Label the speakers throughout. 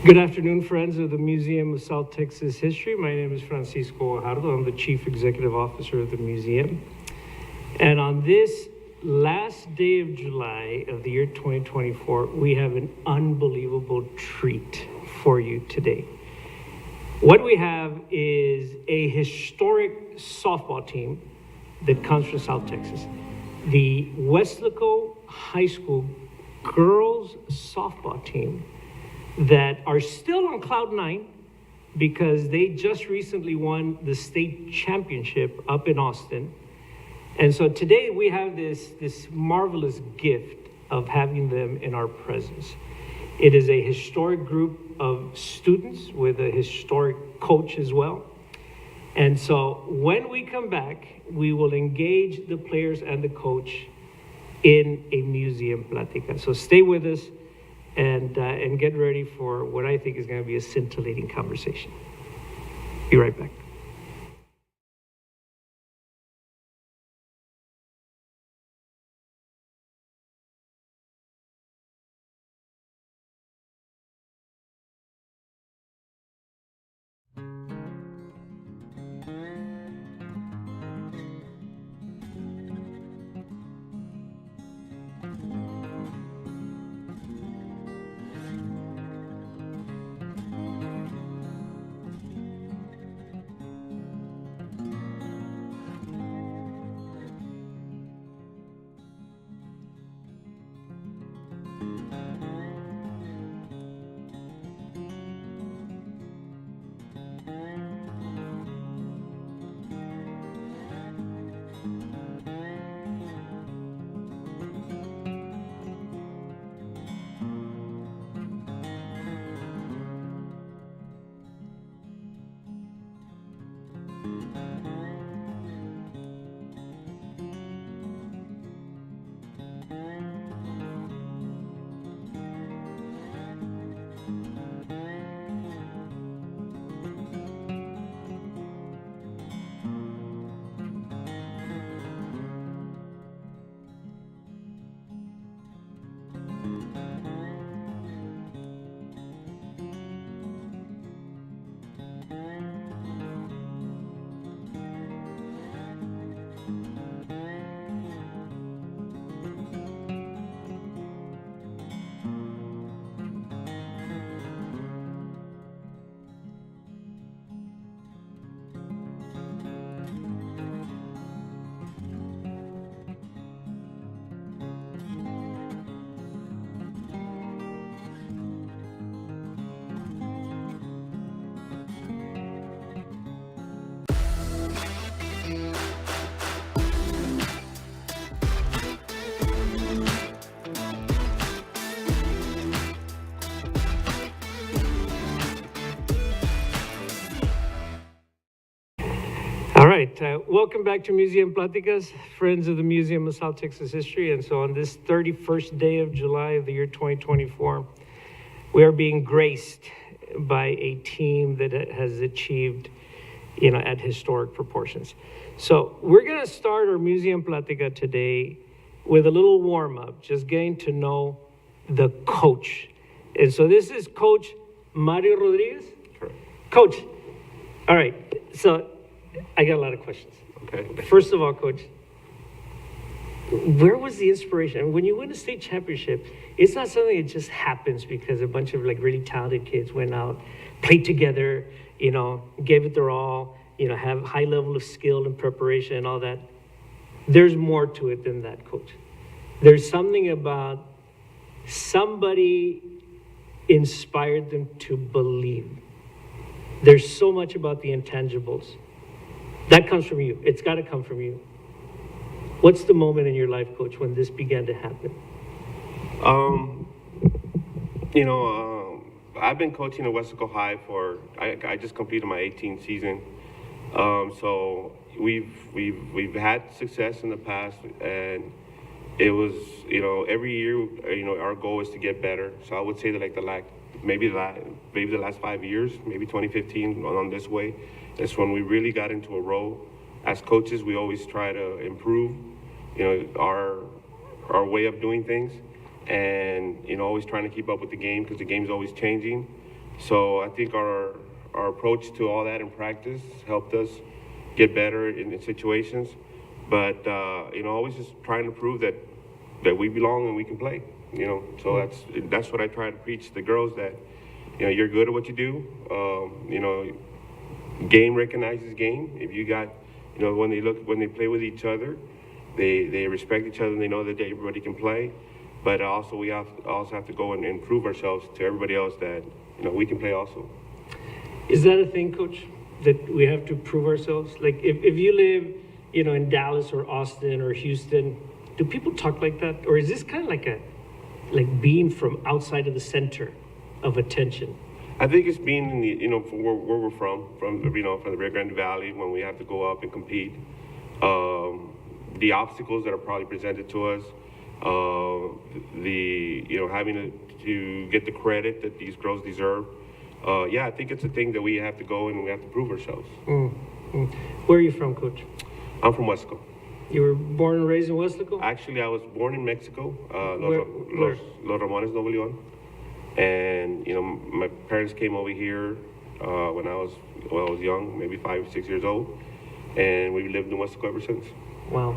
Speaker 1: Good afternoon, friends of the Museum of South Texas History. My name is Francisco Guajardo. I'm the Chief Executive Officer of the museum. And on this last day of July of the year 2024, we have an unbelievable treat for you today. What we have is a historic softball team that comes from South Texas. The Weslaco High School girls softball team that are still on cloud nine because they just recently won the state championship up in Austin. And so today we have this marvelous gift of having them in our presence. It is a historic group of students with a historic coach as well. And so when we come back, we will engage the players and the coach in a museum Pláticas. So stay with us and get ready for what I think is going to be a scintillating conversation. Be right back. All right, welcome back to Museum Pláticas, friends of the Museum of South Texas History. And so on this 31st day of July of the year 2024, we are being graced by a team that has achieved, at historic proportions. So we're gonna start our Museum Plática today with a little warm up, just getting to know the coach. And so this is Coach Mario Rodriguez.
Speaker 2: Correct.
Speaker 1: Coach, all right, so I got a lot of questions.
Speaker 2: Okay.
Speaker 1: First of all, Coach, where was the inspiration? When you win a state championship, it's not something that just happens because a bunch of really talented kids went out, played together, gave it their all, have high level of skill and preparation and all that. There's more to it than that, Coach. There's something about somebody inspired them to believe. There's so much about the intangibles. That comes from you. It's got to come from you. What's the moment in your life, Coach, when this began to happen?
Speaker 2: I've been coaching at Weslaco High I just completed my 18th season. So we've had success in the past, and it was, every year, our goal is to get better. So I would say that maybe the last 5 years, maybe 2015 on this way, that's when we really got into a row. As coaches, we always try to improve, our way of doing things, and always trying to keep up with the game because the game's always changing. So I think our approach to all that in practice helped us get better in situations. But always just trying to prove that we belong and we can play. So that's what I try to preach to the girls, that you're good at what you do. Game recognizes game. If you got, when they play with each other, they respect each other and they know that everybody can play. But also we also have to go and prove ourselves to everybody else that we can play also.
Speaker 1: Is that a thing, Coach, that we have to prove ourselves? Like if you live, in Dallas or Austin or Houston, do people talk like that? Or is this kind of like being from outside of the center of attention?
Speaker 2: I think it's being in the, from where we're from the Rio Grande Valley, when we have to go up and compete. The obstacles that are probably presented to us, having to get the credit that these girls deserve. I think it's a thing that we have to go and we have to prove ourselves.
Speaker 1: Where are you from, Coach?
Speaker 2: I'm from Weslaco.
Speaker 1: You were born and raised in Weslaco?
Speaker 2: Actually, I was born in Mexico,
Speaker 1: Where?
Speaker 2: Los Ramones, Nuevo León. And, my parents came over here when I was young, maybe 5 or 6 years old. And we lived in Weslaco ever since.
Speaker 1: Wow.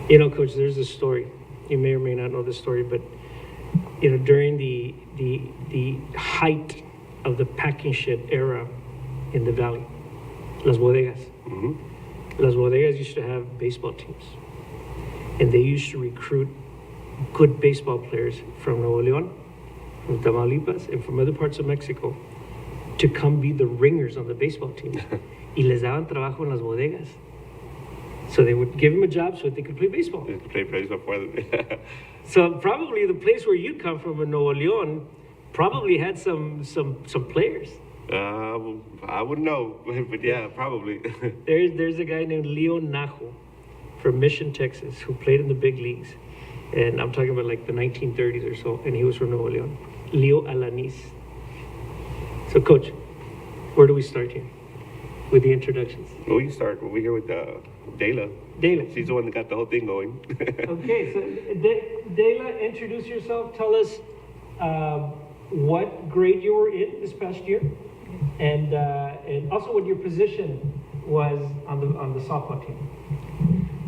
Speaker 1: Coach, there's a story. You may or may not know the story, but, during the height of the packing shed era in the valley, Las Bodegas.
Speaker 2: Mm-hmm.
Speaker 1: Las Bodegas used to have baseball teams. And they used to recruit good baseball players from Nuevo León, from Tamaulipas, and from other parts of Mexico to come be the ringers on the baseball teams. Y les daban trabajo en las bodegas. So they would give them a job so that they could play baseball.
Speaker 2: They play baseball for them.
Speaker 1: So probably the place where you come from in Nuevo León probably had some players.
Speaker 2: I wouldn't know, but yeah, probably.
Speaker 1: There's a guy named Leo Najo from Mission, Texas, who played in the big leagues. And I'm talking about like the 1930s or so, and he was from Nuevo León. Leo Alanis. So, Coach, where do we start here with the introductions?
Speaker 2: Well, we can start over here with Dayla.
Speaker 1: Dayla.
Speaker 2: She's the one that got the whole thing going.
Speaker 1: Okay, so Dayla, introduce yourself. Tell us what grade you were in this past year, and also what your position was on the softball team.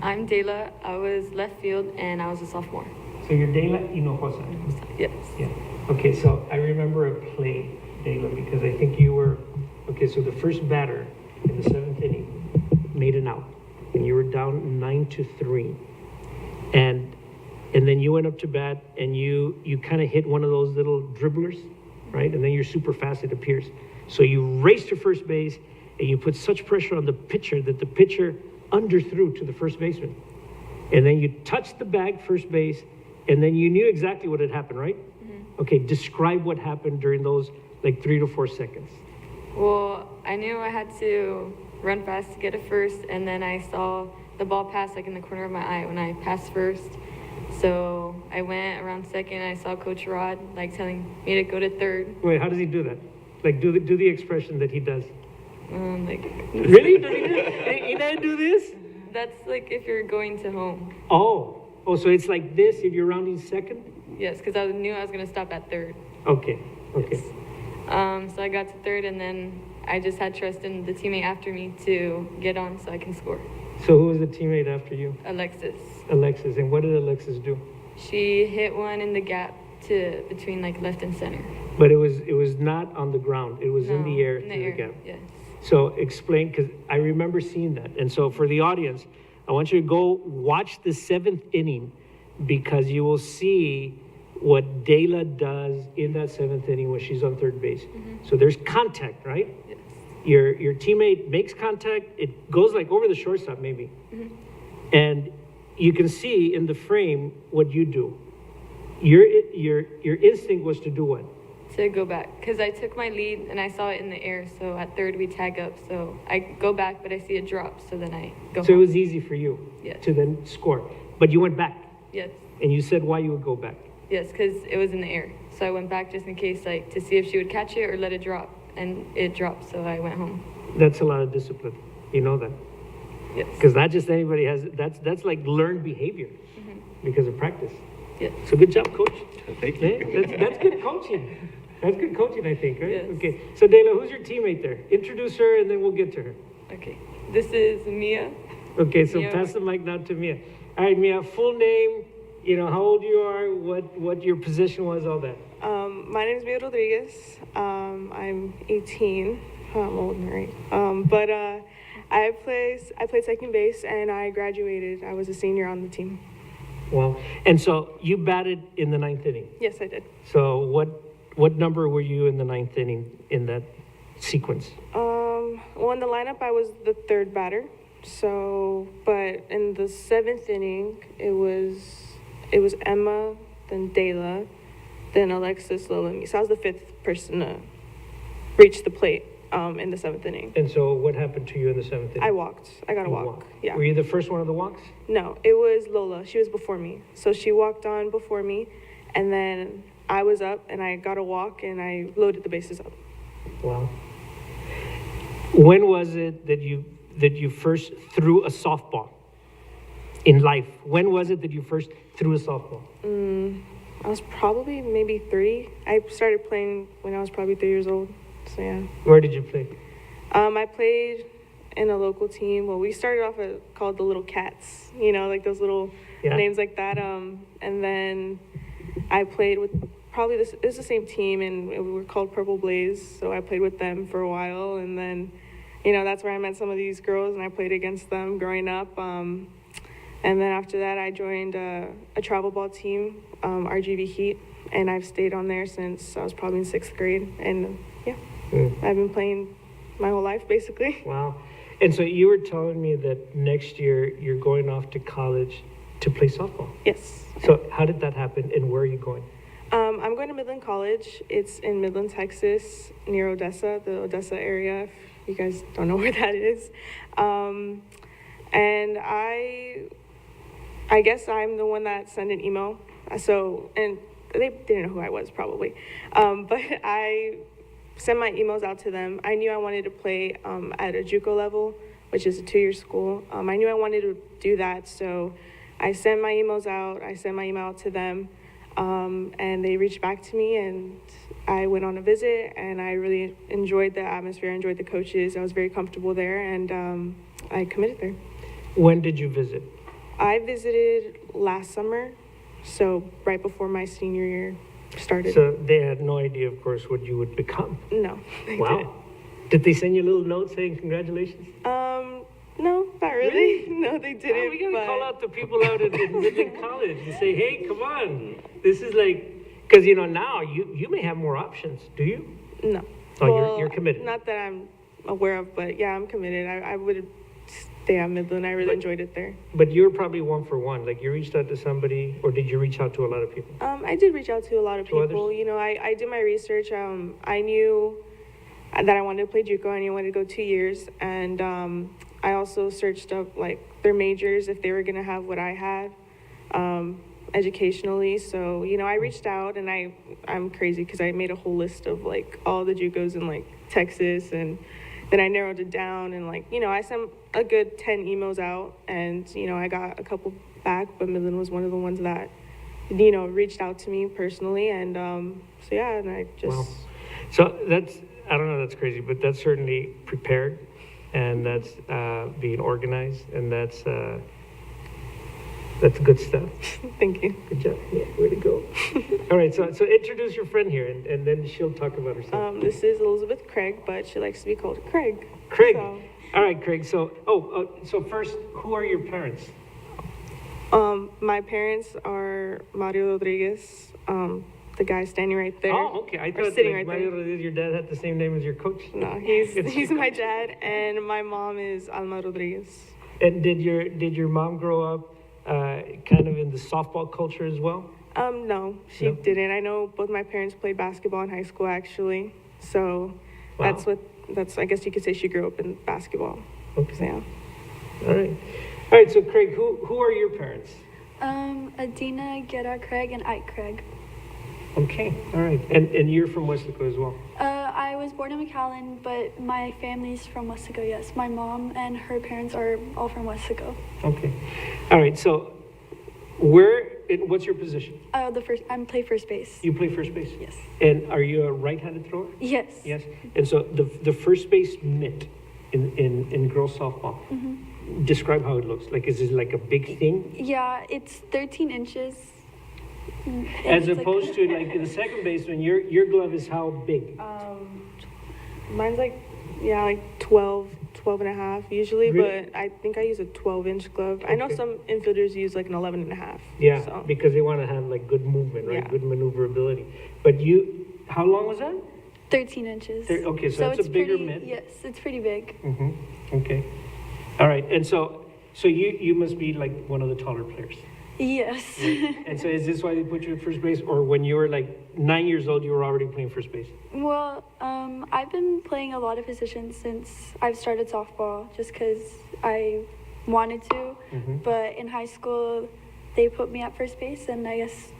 Speaker 3: I'm Dayla. I was left field and I was a sophomore.
Speaker 1: So you're Dayla Hinojosa?
Speaker 3: Yes.
Speaker 1: Yeah. Okay, so I remember a play, Dayla, because I think you were, so the first batter in the 7th inning made an out, and you were down 9-3. And then you went up to bat and you kind of hit one of those little dribblers, right? And then you're super fast, it appears. So you raced to first base and you put such pressure on the pitcher that the pitcher underthrew to the first baseman. And then you touched the bag, first base, and then you knew exactly what had happened, right? Mm-hmm. Okay, describe what happened during those like 3 to 4 seconds.
Speaker 3: Well, I knew I had to run fast to get it first, and then I saw the ball pass like in the corner of my eye when I passed first. So I went around second, and I saw Coach Rod like telling me to go to third.
Speaker 1: Wait, how does he do that? Like do the expression that he does. Really? Does he do? He doesn't do this?
Speaker 3: That's like if you're going to home.
Speaker 1: Oh, so it's like this if you're rounding second?
Speaker 3: Yes, because I knew I was going to stop at third.
Speaker 1: Okay.
Speaker 3: Yes. So I got to third, and then I just had trust in the teammate after me to get on so I can score.
Speaker 1: So who was the teammate after you?
Speaker 3: Alexis.
Speaker 1: Alexis. And what did Alexis do?
Speaker 3: She hit one in the gap to between like left and center.
Speaker 1: But it was not on the ground. It was in the air through the gap.
Speaker 3: Yes.
Speaker 1: So explain, because I remember seeing that. And so for the audience, I want you to go watch the 7th inning, because you will see what Dayla does in that 7th inning when she's on third base. Mm-hmm. So there's contact, right?
Speaker 3: Yes.
Speaker 1: Your teammate makes contact. It goes like over the shortstop maybe. Mm-hmm. And you can see in the frame what you do. Your instinct was to do what?
Speaker 3: To go back, because I took my lead and I saw it in the air. So at third we tag up. So I go back, but I see it drop. So then I go.
Speaker 1: So
Speaker 3: home.
Speaker 1: it was easy for you to then score, but you went back.
Speaker 3: Yes.
Speaker 1: And you said why you would go back.
Speaker 3: Yes, because it was in the air. So I went back just in case, like to see if she would catch it or let it drop, and it dropped. So I went home.
Speaker 1: That's a lot of discipline. You know that.
Speaker 3: Yes.
Speaker 1: Because not just anybody has. That's like learned behavior because of practice.
Speaker 3: Yes.
Speaker 1: So good job, coach.
Speaker 2: Thank you.
Speaker 1: That's good coaching. That's good coaching, I think, right?
Speaker 3: Yes.
Speaker 1: Okay. So, Dela, who's your teammate there? Introduce her, and then we'll get to her.
Speaker 3: Okay. This is Mia.
Speaker 1: Okay, so
Speaker 3: Mia.
Speaker 1: pass the mic now to Mia. All right, Mia, full name, how old you are, what your position was, all that.
Speaker 4: My name is Mia Rodriguez. I'm 18. I'm old, right? But I played second base, and I graduated. I was a senior on the team.
Speaker 1: Wow. And so you batted in the ninth inning.
Speaker 4: Yes, I did.
Speaker 1: So what number were you in the ninth inning in that sequence?
Speaker 4: Well, in the lineup, I was the third batter. So, but in the seventh inning, it was Emma, then Dela, then Alexis, Lola, and me. So I was the fifth person to reach the plate in the seventh inning.
Speaker 1: And so what happened to you in the seventh inning?
Speaker 4: I walked. I got a
Speaker 1: You
Speaker 4: walk.
Speaker 1: walked.
Speaker 4: Yeah.
Speaker 1: Were you the first one of the walks?
Speaker 4: No, it was Lola. She was before me. So she walked on before me, and then I was up, and I got a walk, and I loaded the bases up.
Speaker 1: Wow. When was it that you first threw a softball in life? When was it that you first threw a softball?
Speaker 4: I was probably maybe 3. I started playing when I was probably 3 years old. So yeah.
Speaker 1: Where did you play?
Speaker 4: I played in a local team. Well, we started off called the Little Cats. Like those little
Speaker 1: Yeah.
Speaker 4: names like that. And then I played with probably it was the same team, and we were called Purple Blaze. So I played with them for a while, and then, that's where I met some of these girls, and I played against them growing up. And then after that, I joined a travel ball team, RGV Heat, and I've stayed on there since I was probably in 6th grade. And yeah, I've been playing my whole life, basically.
Speaker 1: Wow. And so you were telling me that next year you're going off to college to play softball.
Speaker 4: Yes.
Speaker 1: So how did that happen, and where are you going?
Speaker 4: I'm going to Midland College. It's in Midland, Texas, near Odessa, the Odessa area, if you guys don't know where that is. And I guess I'm the one that sent an email. And they didn't know who I was, probably. But I sent my emails out to them. I knew I wanted to play at a JUCO level, which is a 2-year school. I knew I wanted to do that, so I sent my emails out. I sent my email out to them, and they reached back to me, and I went on a visit, and I really enjoyed the atmosphere. I enjoyed the coaches. I was very comfortable there, and I committed there.
Speaker 1: When did you visit?
Speaker 4: I visited last summer, so right before my senior year started.
Speaker 1: So they had no idea, of course, what you would become.
Speaker 4: No, they
Speaker 1: Wow.
Speaker 4: didn't.
Speaker 1: Did they send you a little note saying congratulations?
Speaker 4: No, not really. No, they didn't.
Speaker 1: Oh, we gotta
Speaker 4: but
Speaker 1: call out the people out at Midland College and say, hey, come on. This is like, because now you may have more options. Do you?
Speaker 4: No.
Speaker 1: Oh, you're committed.
Speaker 4: Not that I'm aware of, but yeah, I'm committed. I would stay at Midland. I really enjoyed it there.
Speaker 1: But you were probably one for one. Like you reached out to somebody, or did you reach out to a lot of people?
Speaker 4: I did reach out to a lot of
Speaker 1: To
Speaker 4: people.
Speaker 1: others?
Speaker 4: I did my research. I knew that I wanted to play JUCO. I knew I wanted to go 2 years, and I also searched up like their majors if they were gonna have what I had educationally. So I reached out, and I'm crazy because I made a whole list of like all the JUCOs in like Texas, and then I narrowed it down, and I sent a good 10 emails out, and I got a couple back, but Midland was one of the ones that reached out to me personally, and so yeah, and I just
Speaker 1: Wow. So I don't know, that's crazy, but that's certainly prepared, and that's being organized, and that's good stuff.
Speaker 4: thank you.
Speaker 1: Good job. Yeah, way to go. All right, so introduce your friend here, and then she'll talk about herself.
Speaker 4: This is Elizabeth Craig, but she likes to be called Craig.
Speaker 1: Craig.
Speaker 4: So,
Speaker 1: All right, Craig. So, so first, who are your parents?
Speaker 4: my parents are Mario Rodriguez, the guy standing right there.
Speaker 1: Oh, okay. I
Speaker 4: or
Speaker 1: thought
Speaker 4: sitting
Speaker 1: like
Speaker 4: right
Speaker 1: Mario
Speaker 4: there.
Speaker 1: Rodriguez, your dad had the same name as your coach.
Speaker 4: No, he's my dad, and my mom is Alma Rodriguez.
Speaker 1: And did your mom grow up kind of in the softball culture as well?
Speaker 4: No, she
Speaker 1: No?
Speaker 4: didn't. I know both my parents played basketball in high school, actually. So
Speaker 1: Wow.
Speaker 4: I guess you could say she grew up in basketball.
Speaker 1: Okay.
Speaker 4: So, yeah.
Speaker 1: All right. So Craig, who are your parents?
Speaker 5: Adina, Gerard Craig, and Ike Craig.
Speaker 1: Okay. All right. And you're from Weslaco as well.
Speaker 5: I was born in McAllen, but my family's from Weslaco, yes. My mom and her parents are all from Weslaco.
Speaker 1: Okay. All right. So where And what's your position?
Speaker 5: I'm play first base.
Speaker 1: You play first base?
Speaker 5: Yes.
Speaker 1: And are you a right-handed thrower?
Speaker 5: Yes.
Speaker 1: Yes. And so the first base mitt in girls softball, describe how it looks. Like, is it like a big thing?
Speaker 5: Yeah, it's 13 inches.
Speaker 1: As
Speaker 5: It's
Speaker 1: opposed to like the second baseman, your glove is how big?
Speaker 4: Mine's like 12 and a half usually,
Speaker 1: Really?
Speaker 4: but I think I use a 12-inch glove. I know
Speaker 1: Okay.
Speaker 4: some infielders use like an 11 and a half.
Speaker 1: Yeah,
Speaker 4: So.
Speaker 1: because they want to have like good movement, right?
Speaker 4: Yeah.
Speaker 1: Good maneuverability. But how long was that?
Speaker 5: 13 inches.
Speaker 1: Okay, so that's
Speaker 5: it's
Speaker 1: a bigger
Speaker 5: pretty,
Speaker 1: mitt.
Speaker 5: Yes, it's pretty big.
Speaker 1: Okay. All right. And so you must be like one of the taller players.
Speaker 5: Yes.
Speaker 1: And so is this why they put you at first base, or when you were like 9 years old, you were already playing first base?
Speaker 5: Well, I've been playing a lot of positions since I've started softball, just because I wanted to. But in high school, they put me at first base, and I guess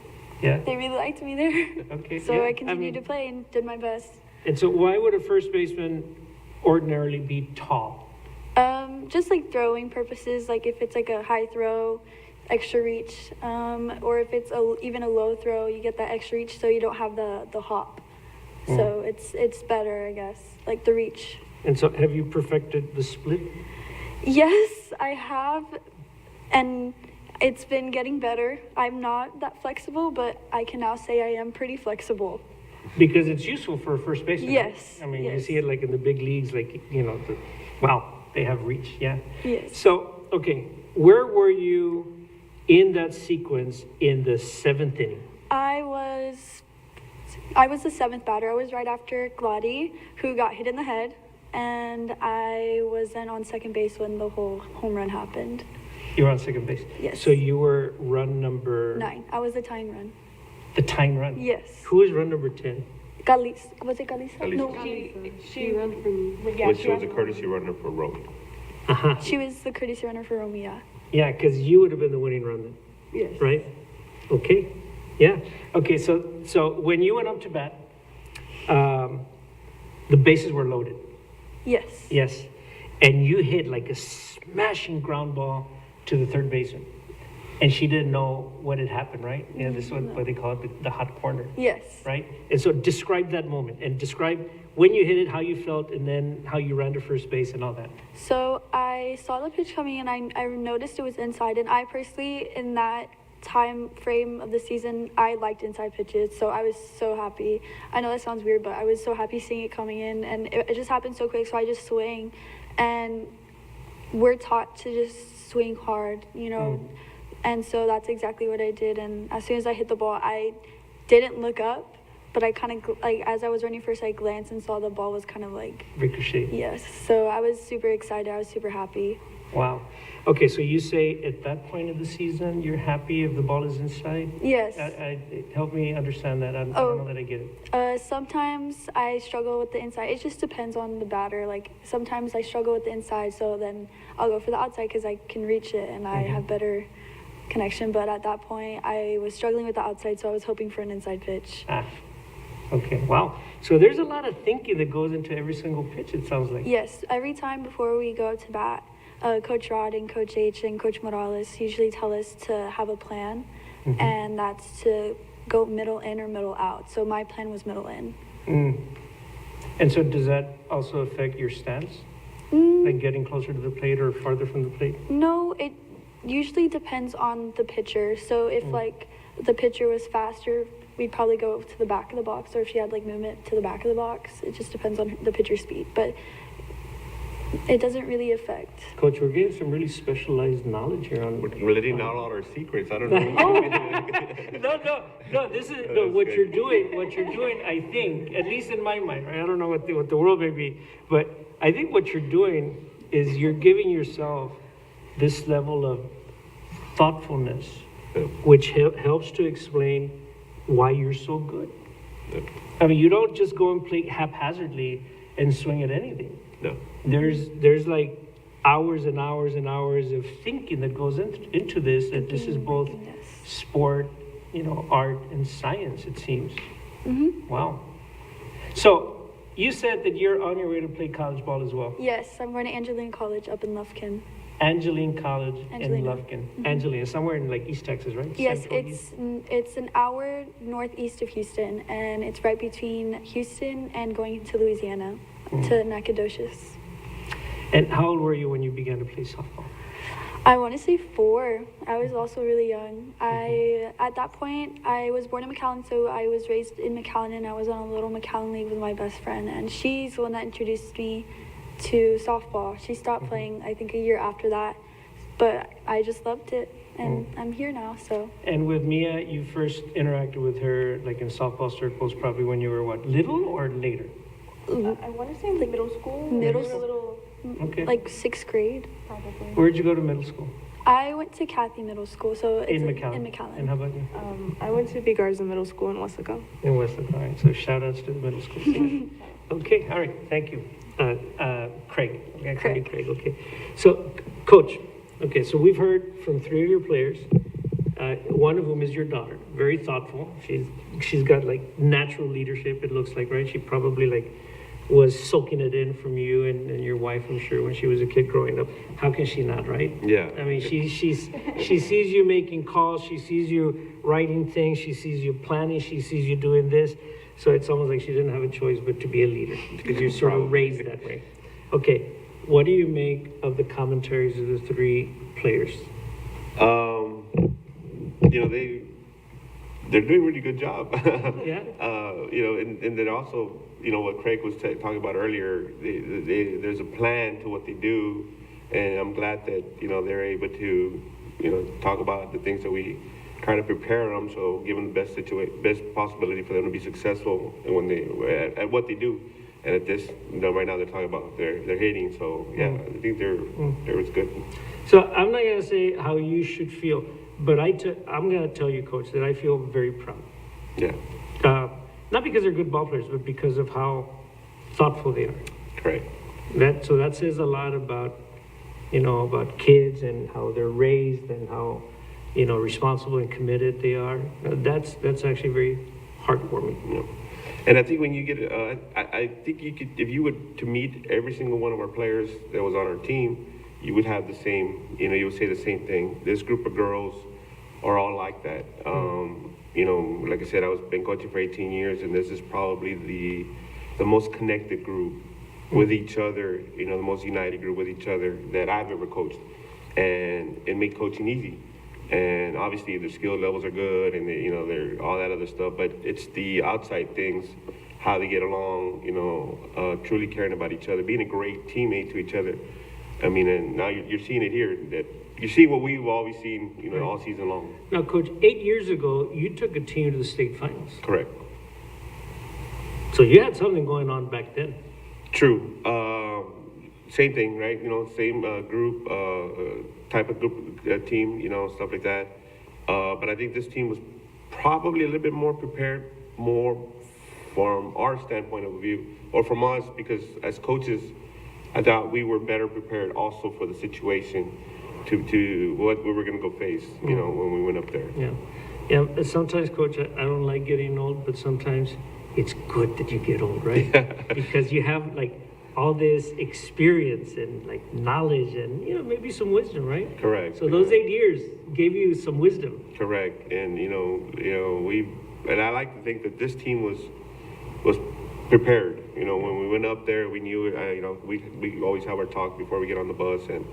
Speaker 1: Yeah.
Speaker 5: they really liked me there.
Speaker 1: Okay.
Speaker 5: So
Speaker 1: yeah,
Speaker 5: I continued
Speaker 1: mean,
Speaker 5: to play and did my best.
Speaker 1: And so why would a first baseman ordinarily be tall?
Speaker 5: Just like throwing purposes, like if it's like a high throw, extra reach, or if it's even a low throw, you get that extra reach, so you don't have the hop. So it's better, I guess, like the reach.
Speaker 1: And so have you perfected the split?
Speaker 5: Yes, I have, and it's been getting better. I'm not that flexible, but I can now say I am pretty flexible.
Speaker 1: Because it's useful for a first baseman. right?
Speaker 5: Yes,
Speaker 1: I mean, you
Speaker 5: yes.
Speaker 1: see it like in the big leagues, like, wow, they have reach, yeah.
Speaker 5: Yes.
Speaker 1: So, okay, where were you in that sequence in the seventh inning?
Speaker 5: I was the seventh batter. I was right after Glady, who got hit in the head, and I was then on second base when the whole home run happened.
Speaker 1: You were on second base?
Speaker 5: Yes.
Speaker 1: So you were run number...
Speaker 5: 9. I was the tying run.
Speaker 1: The tying run?
Speaker 5: Yes.
Speaker 1: Who was run number 10?
Speaker 5: Was it Galisa? No,
Speaker 4: She ran from.
Speaker 2: Which she was a courtesy runner for Rome.
Speaker 5: she was the courtesy runner for Romeo.
Speaker 1: Yeah, because you would have been the winning run then.
Speaker 4: Yes.
Speaker 1: Right? Okay. Yeah. Okay, so when you went up to bat, the bases were loaded.
Speaker 5: Yes.
Speaker 1: Yes. And you hit like a smashing ground ball to the third baseman. And she didn't know what had happened, right? Yeah, this is what they call it, the hot corner,
Speaker 5: Yes.
Speaker 1: right? And so describe that moment and describe when you hit it, how you felt, and then how you ran to first base and all that.
Speaker 5: So I saw the pitch coming, and I noticed it was inside. And I personally, in that time frame of the season, I liked inside pitches. So I was so happy. I know that sounds weird, but I was so happy seeing it coming in. And it just happened so quick, so I just swing. And we're taught to just swing hard, And so that's exactly what I did. And as soon as I hit the ball, I didn't look up, but I kind of, as I was running first, I glanced and saw the ball was kind of
Speaker 1: Ricochet.
Speaker 5: yes. So I was super excited. I was super happy.
Speaker 1: Wow. Okay, so you say at that point of the season, you're happy if the ball is inside?
Speaker 5: Yes.
Speaker 1: Help me understand that. I don't know that I get it.
Speaker 5: Sometimes I struggle with the inside. It just depends on the batter. Like sometimes I struggle with the inside, so then I'll go for the outside because I can reach it and I have better connection. But at that point, I was struggling with the outside, so I was hoping for an inside pitch.
Speaker 1: Okay, wow. So there's a lot of thinking that goes into every single pitch, it sounds like.
Speaker 5: Yes, every time before we go to bat, Coach Rod and Coach H and Coach Morales usually tell us to have a plan, and that's to go middle in or middle out. So my plan was middle in.
Speaker 1: And so does that also affect your stance? Like getting closer to the plate or farther from the plate?
Speaker 5: No, it usually depends on the pitcher. So if the pitcher was faster, we'd probably go to the back of the box, or if she had movement to the back of the box. It just depends on the pitcher's speed, but it doesn't really affect.
Speaker 1: Coach, we're getting some really specialized knowledge here on...
Speaker 2: We're letting out all our secrets. I don't know.
Speaker 1: No, this is, what you're doing, I think, at least in my mind, right? I don't know what the world may be, but I think what you're doing is you're giving yourself this level of thoughtfulness, which helps to explain why you're so good. I mean, you don't just go and play haphazardly and swing at anything.
Speaker 2: No.
Speaker 1: There's like hours and hours and hours of thinking that goes into this, that this is both sport, art and science, it seems. Wow. So you said that you're on your way to play college ball as well.
Speaker 5: Yes, I'm going to Angelina College up in Lufkin.
Speaker 1: Angeline College in
Speaker 5: Angelina.
Speaker 1: Lufkin. Angelina, somewhere in like East Texas, right?
Speaker 5: Yes,
Speaker 1: Central East?
Speaker 5: it's an hour northeast of Houston, and it's right between Houston and going to Louisiana, to Nacogdoches.
Speaker 1: And how old were you when you began to play softball?
Speaker 5: I want to say 4. I was also really young. At that point, I was born in McAllen, so I was raised in McAllen, and I was on a little McAllen league with my best friend, and she's the one that introduced me to softball. She stopped playing, I think, a year after that, but I just loved it, and I'm here now, so.
Speaker 1: And with Mia, you first interacted with her like in softball circles probably when you were what, little or later?
Speaker 4: I want to say like middle school.
Speaker 5: Middle
Speaker 4: Maybe a little,
Speaker 1: Okay.
Speaker 5: Like 6th grade.
Speaker 4: probably.
Speaker 1: Where'd you go to middle school?
Speaker 5: I went to Kathy Middle School, so it's
Speaker 1: In McAllen.
Speaker 5: In McAllen.
Speaker 1: And how about you?
Speaker 4: I went to Big Garza Middle School in Weslaco.
Speaker 1: In Weslaco. All right. So shout outs to the middle school students. Okay. All right. Thank you. Craig. Okay,
Speaker 5: Craig.
Speaker 1: Craig. Okay. So, Coach. Okay. So we've heard from 3 of your players. One of whom is your daughter. Very thoughtful. She's got like natural leadership. It looks like, right? She probably like was soaking it in from you and your wife, I'm sure, when she was a kid growing up. How can she not, right?
Speaker 2: Yeah.
Speaker 1: I mean, she sees you making calls. She sees you writing things. She sees you planning. She sees you doing this. So it's almost like she didn't have a choice but to be a leader because you're sort of raised that way. Okay, what do you make of the commentaries of the 3 players?
Speaker 2: You know, they're doing a really good job.
Speaker 1: Yeah.
Speaker 2: You know, and then also, you know, what Craig was talking about earlier, there's a plan to what they do, and I'm glad that, you know, they're able to, you know, talk about the things that we try to prepare them, so give them the best possibility for them to be successful and when they at what they do. And at this, you know, right now they're talking about their hitting, so yeah, I think it's good.
Speaker 1: So I'm not gonna say how you should feel, but I'm gonna tell you, Coach, that I feel very proud.
Speaker 2: Yeah,
Speaker 1: Not because they're good ball players, but because of how thoughtful they are.
Speaker 2: correct.
Speaker 1: That says a lot about, you know, about kids and how they're raised and how, you know, responsible and committed they are. That's actually very heartwarming.
Speaker 2: Yeah. And I think when you get, I think you could, if you were to meet every single one of our players that was on our team, you would have the same, you know, you would say the same thing. This group of girls are all like that. You know, like I said, I've been coaching for 18 years, and this is probably the most connected group with each other, you know, the most united group with each other that I've ever coached. And it made coaching easy. And obviously their skill levels are good, and you know, they're all that other stuff, but it's the outside things, how they get along, you know, truly caring about each other, being a great teammate to each other. I mean, and now you're seeing it here, that you see what we've always seen, you know, all season long.
Speaker 1: Now, Coach, 8 years ago, you took a team to the state finals.
Speaker 2: Correct.
Speaker 1: So you had something going on back then.
Speaker 2: True. Same thing, right? You know, same group, type of group, team, you know, stuff like that. But I think this team was probably a little bit more prepared, more from our standpoint of view, or from us, because as coaches, I thought we were better prepared also for the situation to what we were going to go face, you know, when we went up there.
Speaker 1: Yeah. Yeah, sometimes, Coach, I don't like getting old, but sometimes it's good that you get old, right? Because you have, like, all this experience and, like, knowledge and, you know, maybe some wisdom, right?
Speaker 2: Correct.
Speaker 1: So those 8 years gave you some wisdom.
Speaker 2: Correct. And, you know, and I like to think that this team was prepared. You know, when we went up there, we knew, you know, we always have our talk before we get on the bus, and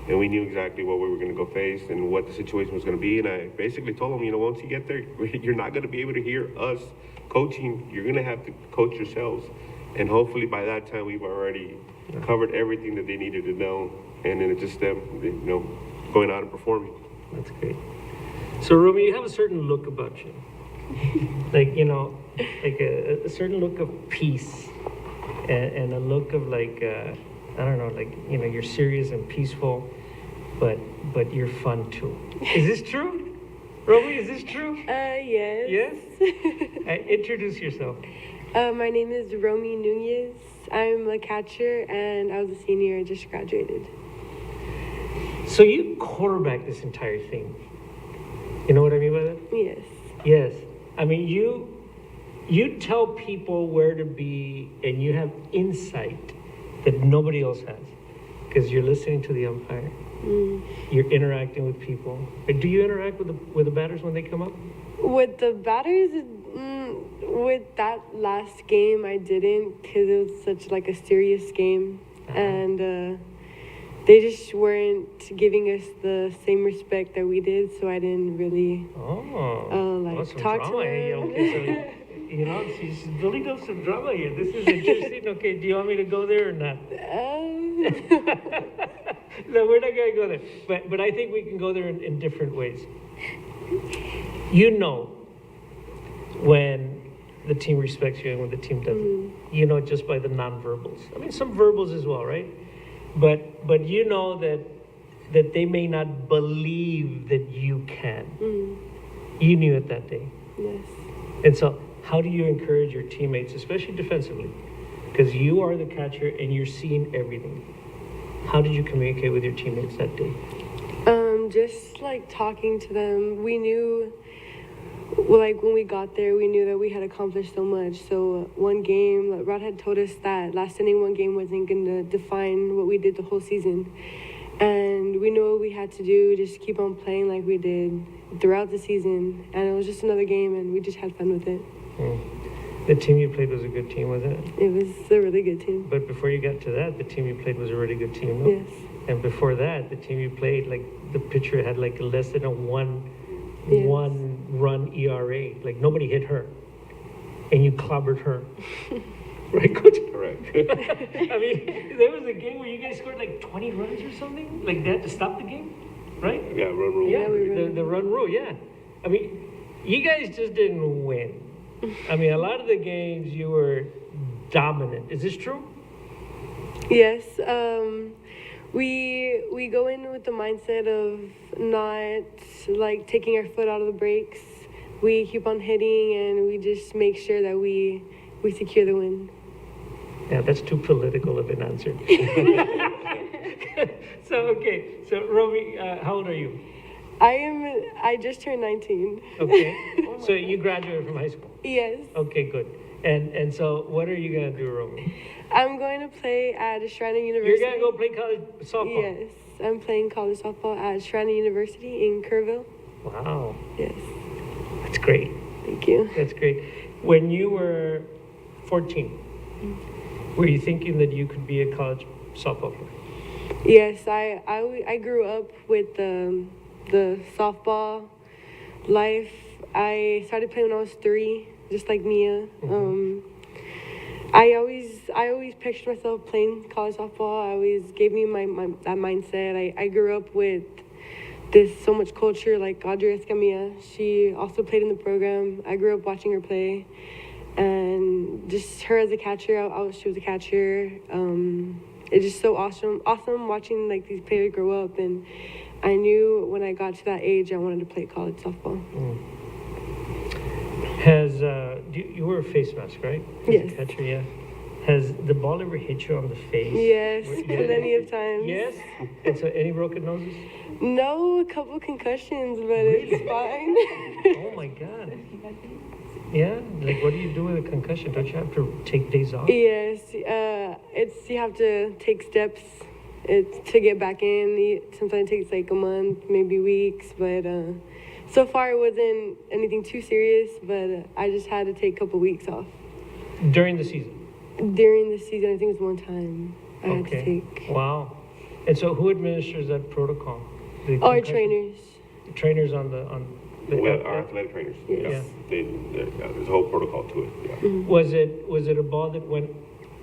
Speaker 2: we knew exactly what we were going to go face and what the situation was going to be. And I basically told them, you know, once you get there, you're not going to be able to hear us coaching. You're going to have to coach yourselves. And hopefully by that time, we've already covered everything that they needed to know. And then it's just them, you know, going out and performing.
Speaker 1: That's great. So, Romy, you have a certain look about you. Like, you know, like a certain look of peace and a look of, like, I don't know, like, you know, you're serious and peaceful, but you're fun too. Is this true? Romy, is this true?
Speaker 6: Yes.
Speaker 1: Yes? Introduce yourself.
Speaker 6: My name is Romy Nunez. I'm a catcher, and I was a senior and just graduated.
Speaker 1: So you quarterback this entire thing. You know what I mean by that?
Speaker 6: Yes.
Speaker 1: Yes. I mean, you You tell people where to be, and you have insight that nobody else has, because you're listening to the umpire. You're interacting with people. Do you interact with the batters when they come up?
Speaker 6: With the batters, with that last game, I didn't because it was such like a serious game, and they just weren't giving us the same respect that we did. So I didn't really talk to them.
Speaker 1: Okay, so she's building up some drama here. This is interesting. Okay, do you want me to go there or not? No, we're not going to go there. But I think we can go there in different ways. You know when the team respects you and when the team doesn't. You know just by the nonverbals. I mean, some verbals as well, right? But you know that they may not believe that you can. You knew it that day.
Speaker 6: Yes.
Speaker 1: And so how do you encourage your teammates, especially defensively? Because you are the catcher and you're seeing everything. How did you communicate with your teammates that day?
Speaker 6: Just like talking to them. We knew, like when we got there, we knew that we had accomplished so much. So one game, Rod had told us that last inning one game wasn't going to define what we did the whole season. And we knew what we had to do, just keep on playing like we did throughout the season. And it was just another game, and we just had fun with it.
Speaker 1: The team you played was a good team, wasn't it?
Speaker 6: It was a really good team.
Speaker 1: But before you got to that, the team you played was a really good team, no?
Speaker 6: Yes.
Speaker 1: And before that, the team you played, like the pitcher had like less than a one run ERA. Like nobody hit her, and you clobbered her, right, Coach?
Speaker 2: Correct.
Speaker 1: I mean, there was a game where you guys scored like 20 runs or something, like that to stop the game, right?
Speaker 2: Yeah, run rule.
Speaker 1: Yeah, the run rule. Yeah, I mean, you guys just didn't win. I mean, a lot of the games you were dominant. Is this true?
Speaker 6: Yes. We go in with the mindset of not like taking our foot out of the brakes. We keep on hitting, and we just make sure that we secure the win.
Speaker 1: Yeah, that's too political of an answer. So Romy, how old are you?
Speaker 6: I just turned 19.
Speaker 1: Okay, so you graduated from high school.
Speaker 6: Yes.
Speaker 1: Okay, good. And so what are you gonna do, Romy?
Speaker 6: I'm going to play at Shriner University.
Speaker 1: You're gonna go play college softball?
Speaker 6: Yes, I'm playing college softball at Shriner University in Kerrville.
Speaker 1: Wow.
Speaker 6: Yes.
Speaker 1: That's great.
Speaker 6: Thank you.
Speaker 1: That's great. When you were 14, were you thinking that you could be a college softball player?
Speaker 6: Yes, I grew up with the softball life. I started playing when I was 3, just like Mia. I always pictured myself playing college softball. I always gave me that mindset. I grew up with so much culture, like Audrey Escamilla. She also played in the program. I grew up watching her play, and just her as a catcher. She was a catcher. It's just so awesome watching like these players grow up, and I knew when I got to that age I wanted to play college softball.
Speaker 1: You wear a face mask, right?
Speaker 6: Yes.
Speaker 1: As a catcher, yeah. Has the ball ever hit you on the face?
Speaker 6: Yes, plenty of times.
Speaker 1: Yes? And so any broken noses?
Speaker 6: No, a couple concussions, but it's fine.
Speaker 1: Oh my God. Yeah? Like what do you do with a concussion? Don't you have to take days off?
Speaker 6: Yes, you have to take steps to get back in. Sometimes it takes like a month, maybe weeks, but so far it wasn't anything too serious, but I just had to take a couple weeks off.
Speaker 1: During the season?
Speaker 6: During the season, I think it was one time I had to take.
Speaker 1: Wow. And so who administers that protocol?
Speaker 6: Our trainers.
Speaker 1: The trainers on the
Speaker 2: Our athletic trainers.
Speaker 6: Yes.
Speaker 2: There's a whole protocol to it. Yeah.
Speaker 1: Was it a ball that went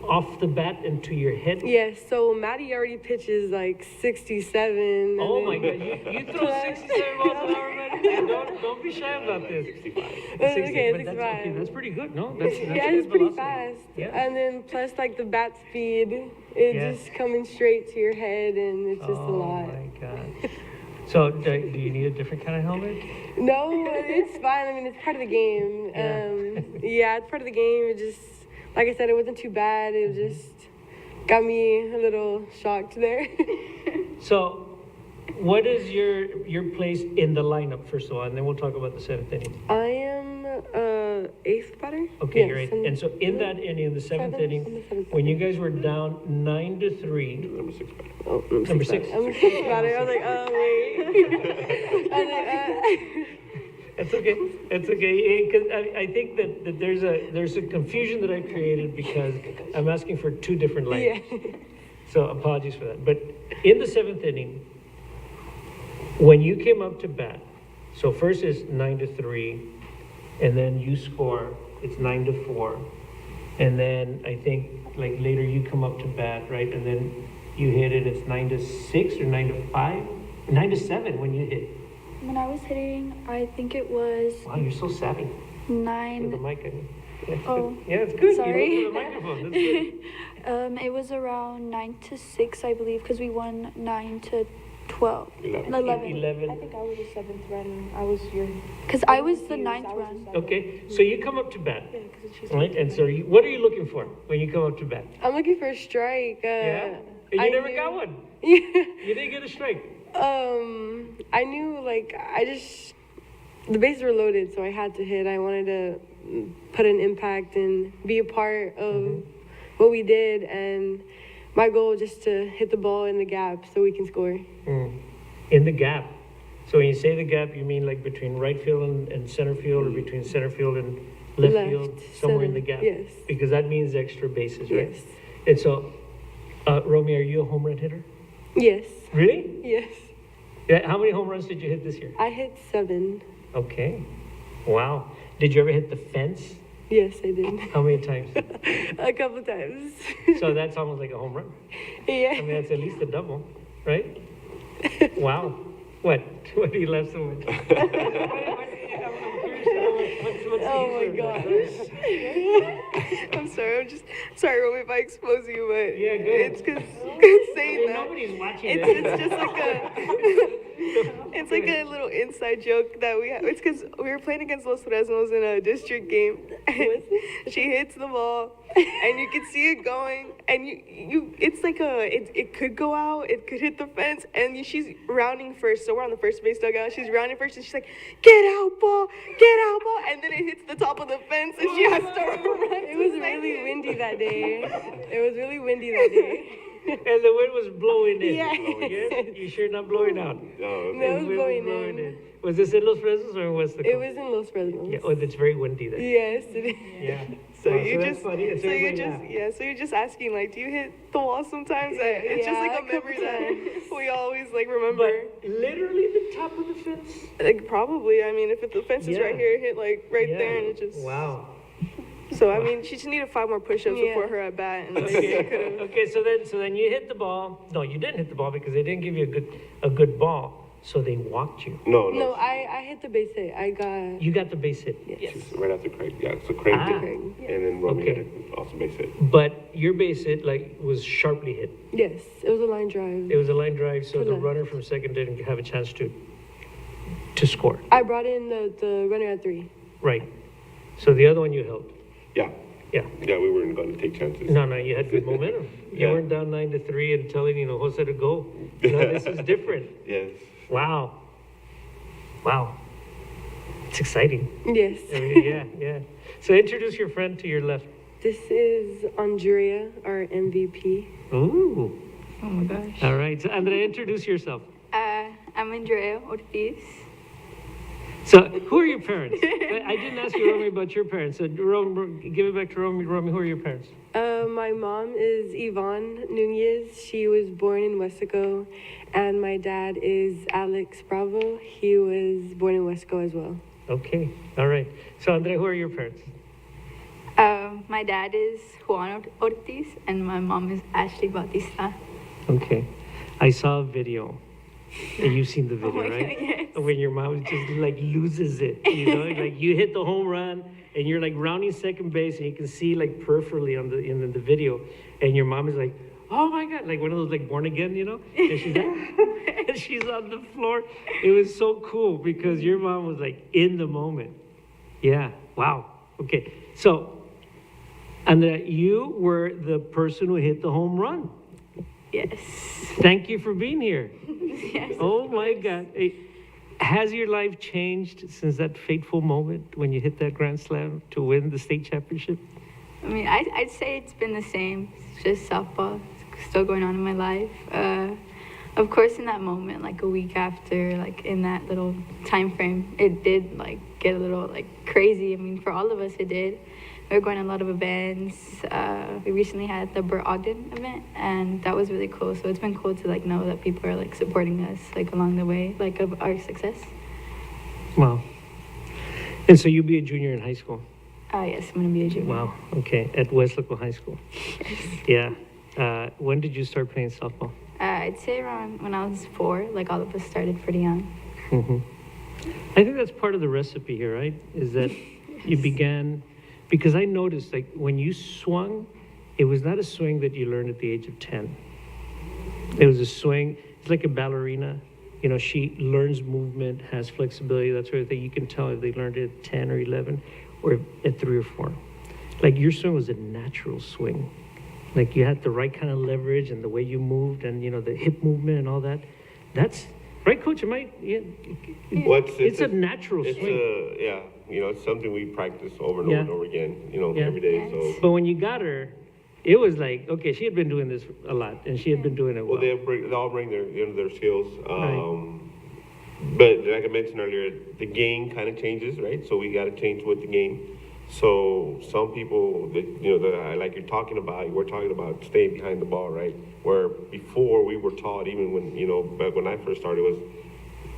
Speaker 1: off the bat into your head?
Speaker 6: Yes, so Maddie already pitches like 67.
Speaker 1: Oh my God, you throw 67 balls an hour, Maddie? Don't be shy about this.
Speaker 2: 65.
Speaker 6: Okay,
Speaker 1: But
Speaker 6: 65.
Speaker 1: that's pretty good, no? That's
Speaker 6: Yeah,
Speaker 1: good
Speaker 6: it's pretty
Speaker 1: velocity.
Speaker 6: fast.
Speaker 1: Yeah.
Speaker 6: And then plus like the bat speed, it's just coming straight to your head, and it's just a lot.
Speaker 1: Oh my God. So do you need a different kind of helmet?
Speaker 6: No, it's fine. I mean, it's part of the game. Yeah, it's part of the game. It just, like I said, it wasn't too bad. It just got me a little shocked there.
Speaker 1: So what is your place in the lineup, first of all, and then we'll talk about the seventh inning.
Speaker 6: I am eighth batter.
Speaker 1: Okay,
Speaker 6: Yes,
Speaker 1: you're right.
Speaker 6: and-
Speaker 1: And so in that inning, the seventh
Speaker 6: Seventh,
Speaker 1: inning,
Speaker 6: in the seventh
Speaker 1: when you
Speaker 6: inning.
Speaker 1: guys were down 9-3,
Speaker 2: Number 6 batter.
Speaker 6: Oh,
Speaker 1: Number six.
Speaker 6: I'm six batter. I was like, oh, wait. I was like,
Speaker 1: it's okay, it's okay. 'Cause I think that there's a confusion that I created because I'm asking for two different lines.
Speaker 6: Yeah.
Speaker 1: So apologies for that. But in the seventh inning, when you came up to bat, so first is 9-3, and then you score, it's 9-4. And then I think like later you come up to bat, right? And then you hit it, it's 9-6 or 9-5, 9-7 when you hit.
Speaker 5: When I was hitting, I think it was
Speaker 1: Wow, you're so savvy with the
Speaker 5: 9.
Speaker 1: mic. Yeah, it's
Speaker 5: Oh,
Speaker 1: good. Yeah, it's good.
Speaker 5: sorry.
Speaker 1: You look at the microphone. That's good.
Speaker 5: It was around 9-6, I believe, because we won 9-12.
Speaker 2: 11.
Speaker 1: 11.
Speaker 4: I think I was the seventh run. I was your.
Speaker 5: Because I was the
Speaker 4: confused.
Speaker 5: ninth
Speaker 4: I was
Speaker 5: run.
Speaker 4: the seventh.
Speaker 1: Okay, so you come up to bat,
Speaker 4: Yeah, 'cause she's
Speaker 1: right? And so what are you looking for when you come up to bat?
Speaker 6: I'm looking for a strike.
Speaker 1: Yeah? And
Speaker 6: I
Speaker 1: you never
Speaker 6: knew-
Speaker 1: got one.
Speaker 6: Yeah.
Speaker 1: You didn't get a strike.
Speaker 6: I knew the bases were loaded, so I had to hit. I wanted to put an impact and be a part of what we did, and my goal was just to hit the ball in the gap so we can score.
Speaker 1: In the gap. So when you say the gap, you mean like between right field and center field, or between center field and left
Speaker 6: Left,
Speaker 1: field, somewhere in the
Speaker 6: center,
Speaker 1: gap?
Speaker 6: yes.
Speaker 1: Because that means extra bases, right?
Speaker 6: Yes.
Speaker 1: And so, Romy, are you a home run hitter?
Speaker 6: Yes.
Speaker 1: Really?
Speaker 6: Yes.
Speaker 1: Yeah. How many home runs did you hit this year?
Speaker 6: I hit 7.
Speaker 1: Okay. Wow. Did you ever hit the fence?
Speaker 6: Yes, I did.
Speaker 1: How many times?
Speaker 6: A couple times.
Speaker 1: So that's almost like a home run.
Speaker 6: Yeah.
Speaker 1: I mean, that's at least a double, right? Wow. What? What do you laugh so much?
Speaker 6: Oh my gosh.
Speaker 4: I'm sorry. I'm just sorry, Romy, if I expose you, but
Speaker 1: Yeah, go ahead.
Speaker 4: it's because saying
Speaker 1: Well,
Speaker 4: that.
Speaker 1: nobody's watching
Speaker 4: It's,
Speaker 1: it.
Speaker 4: it's just like it's like a little inside joke that we have. It's because we were playing against Los Fresnos in a district game. And she hits the ball, and you can see it going, and it's like it could go out, it could hit the fence, and she's rounding first. So we're on the first base dugout. She's rounding first, and she's like, "Get out, ball! Get out, ball!" And then it hits the top of the fence, and she has to run.
Speaker 6: It was really windy that day. It was really windy that day.
Speaker 1: And the wind was blowing in.
Speaker 6: Yeah.
Speaker 1: Yes? You sure not blowing out?
Speaker 2: Oh,
Speaker 6: No, it was
Speaker 1: The wind
Speaker 6: blowing in.
Speaker 1: Was this in Los Fresnos or in Weslaco?
Speaker 6: It was in Los Fresnos.
Speaker 1: Yeah, oh, it's very windy there.
Speaker 6: Yes, it is.
Speaker 1: Yeah.
Speaker 4: So
Speaker 1: Wow,
Speaker 4: you
Speaker 1: that's
Speaker 4: just,
Speaker 1: funny. It's
Speaker 4: so you
Speaker 1: everybody
Speaker 4: just,
Speaker 1: laugh.
Speaker 4: yeah. So you're just asking, like, do you hit the wall sometimes? It's just
Speaker 6: Yeah,
Speaker 4: like
Speaker 6: a
Speaker 4: a memory
Speaker 6: couple
Speaker 4: that we always like remember.
Speaker 1: But literally the top of the fence?
Speaker 4: Like probably, I mean, if the fence is right
Speaker 1: Yeah.
Speaker 4: here, it hit like right
Speaker 1: Yeah.
Speaker 4: there, and it just.
Speaker 1: Wow.
Speaker 4: So I mean, she just needed 5 more push-ups
Speaker 6: Yeah.
Speaker 4: before her at bat, and maybe I could have.
Speaker 1: Okay, so then you hit the ball. No, you didn't hit the ball because they didn't give you a good ball. So they walked you.
Speaker 2: No,
Speaker 6: No, I hit the base hit. I got.
Speaker 1: You got the base hit.
Speaker 6: Yes.
Speaker 2: Right after Craig. Yeah, so Craig
Speaker 1: Ah.
Speaker 2: did, and then Romy
Speaker 1: Okay.
Speaker 2: hit it, also base hit.
Speaker 1: But your base hit was sharply hit.
Speaker 6: Yes, it was a line drive.
Speaker 1: It was a line drive, so
Speaker 6: To
Speaker 1: the
Speaker 6: left.
Speaker 1: runner from second didn't have a chance to score.
Speaker 6: I brought in the runner at 3.
Speaker 1: Right. So the other one you held.
Speaker 2: Yeah.
Speaker 1: Yeah.
Speaker 2: Yeah, we weren't going to take chances.
Speaker 1: No, you had good momentum. You
Speaker 2: Yeah.
Speaker 1: weren't down 9-3 and telling Jose to go. This is different.
Speaker 2: Yes.
Speaker 1: Wow. It's exciting.
Speaker 6: Yes.
Speaker 1: I mean, yeah. So introduce your friend to your left.
Speaker 6: This is Andrea, our MVP.
Speaker 1: Ooh.
Speaker 3: Oh my gosh.
Speaker 1: All right. So Andrea, introduce yourself.
Speaker 3: I'm Andrea Ortiz.
Speaker 1: So who are your parents? I didn't ask you, Romy, about your parents. So Romy, give it back to Romy. Romy, who are your parents?
Speaker 6: My mom is Yvonne Nunez. She was born in Weslaco. And my dad is Alex Bravo. He was born in Weslaco as well.
Speaker 1: Okay. All right. So Andrea, who are your parents?
Speaker 3: My dad is Juan Ortiz, and my mom is Ashley Bautista.
Speaker 1: Okay. I saw a video. And you've seen the video,
Speaker 3: my
Speaker 1: right?
Speaker 3: God, yes.
Speaker 1: When your mom just like loses it, like you hit the home run and you're like rounding second base and you can see like peripherally in the video, and your mom is like, "Oh my God," like one of those like born again, and she's like, and she's on the floor. It was so cool because your mom was like in the moment. Yeah. Wow. Okay. So, Andrea, you were the person who hit the home run.
Speaker 3: Yes.
Speaker 1: Thank you for being here.
Speaker 3: Yes.
Speaker 1: Oh my God. Hey, Has your life changed since that fateful moment when you hit that grand slam to win the state championship?
Speaker 7: I mean, I'd say it's been the same. It's just softball still going on in my life. Of course, in that moment, like a week after, like in that little time frame, it did like get a little like crazy. I mean, for all of us, it did. We were going to a lot of events. We recently had the Burt Ogden event, and that was really cool. So it's been cool to like know that people are like supporting us like along the way, like of our success.
Speaker 1: Wow. And so you'll be a junior in high school?
Speaker 7: Yes, I'm gonna be a junior.
Speaker 1: Wow, okay, at Weslaco High School. Yeah. When did you start playing softball?
Speaker 7: I'd say around when I was 4, like all of us started pretty young.
Speaker 1: Hmm. I think that's part of the recipe here, right? Is that you began, because I noticed like when you swung, it was not a swing that you learned at the age of 10. It was a swing, it's like a ballerina. You know, she learns movement, has flexibility, that sort of thing. You can tell if they learned it at 10 or 11 or at 3 or 4. Like your swing was a natural swing. Like you had the right kind of leverage and the way you moved and, you know, the hip movement and all that. That's, right, Coach? Am I, yeah,
Speaker 2: Well,
Speaker 1: it's a natural
Speaker 2: it's
Speaker 1: swing.
Speaker 2: yeah, you know, it's something we practice over and
Speaker 1: Yeah.
Speaker 2: over and over again, you know,
Speaker 1: Yeah.
Speaker 2: every day. So,
Speaker 1: But when you got her, it was like, okay, she had been doing this a lot and she had been doing it well.
Speaker 2: well, they all bring their, you know, their skills.
Speaker 1: Right.
Speaker 2: But like I mentioned earlier, the game kind of changes, right? So we got to change with the game. So some people that, you know, that like you're talking about, we're talking about staying behind the ball, right? Where before we were taught, even when, you know, back when I first started, was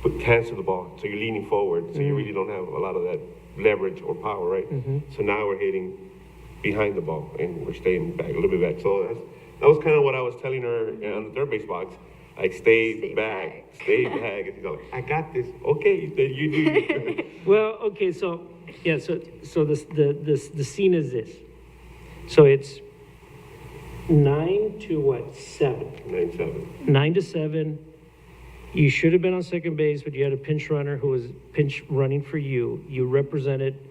Speaker 2: put hands to the ball. So you're leaning forward. So you really don't have a lot of that leverage or power, right? So now we're hitting behind the ball and we're staying back, a little bit back. So that was kind of what I was telling her on the third base box. Like, stay back. Stay back. And she's like, I got this. Okay, then you do.
Speaker 1: Well, okay, so, yeah, so the scene is this. So it's 9 to what, 7?
Speaker 2: 9-7.
Speaker 1: 9 to 7. You should have been on second base, but you had a pinch runner who was pinch running for you. You represented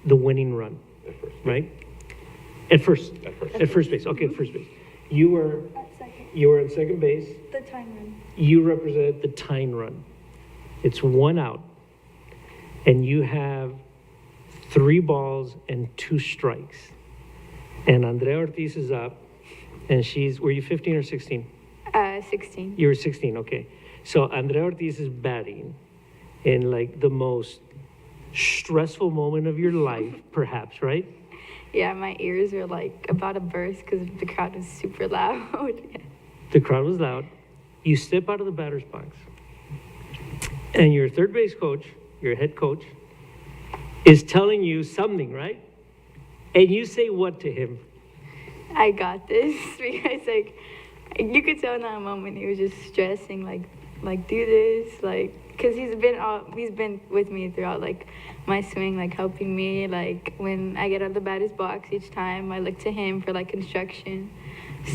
Speaker 1: the winning run,
Speaker 2: At first.
Speaker 1: right? At first.
Speaker 2: At first.
Speaker 1: At first base. Okay, at first base. You were at second base.
Speaker 5: The time run.
Speaker 1: You represented the tying run. It's 1 out, and you have 3 balls and 2 strikes. And Andrea Ortiz is up, and were you 15 or 16?
Speaker 7: 16.
Speaker 1: You were 16, okay. So Andrea Ortiz is batting in like the most stressful moment of your life, perhaps, right?
Speaker 7: Yeah, my ears are like about to burst because the crowd was super loud. Yeah.
Speaker 1: The crowd was loud. You step out of the batter's box, and your third base coach, your head coach, is telling you something, right? And you say what to him?
Speaker 7: I got this because like you could tell in that moment he was just stressing like do this because he's been with me throughout like my swing, like helping me, like when I get out of the batter's box each time I look to him for like instruction.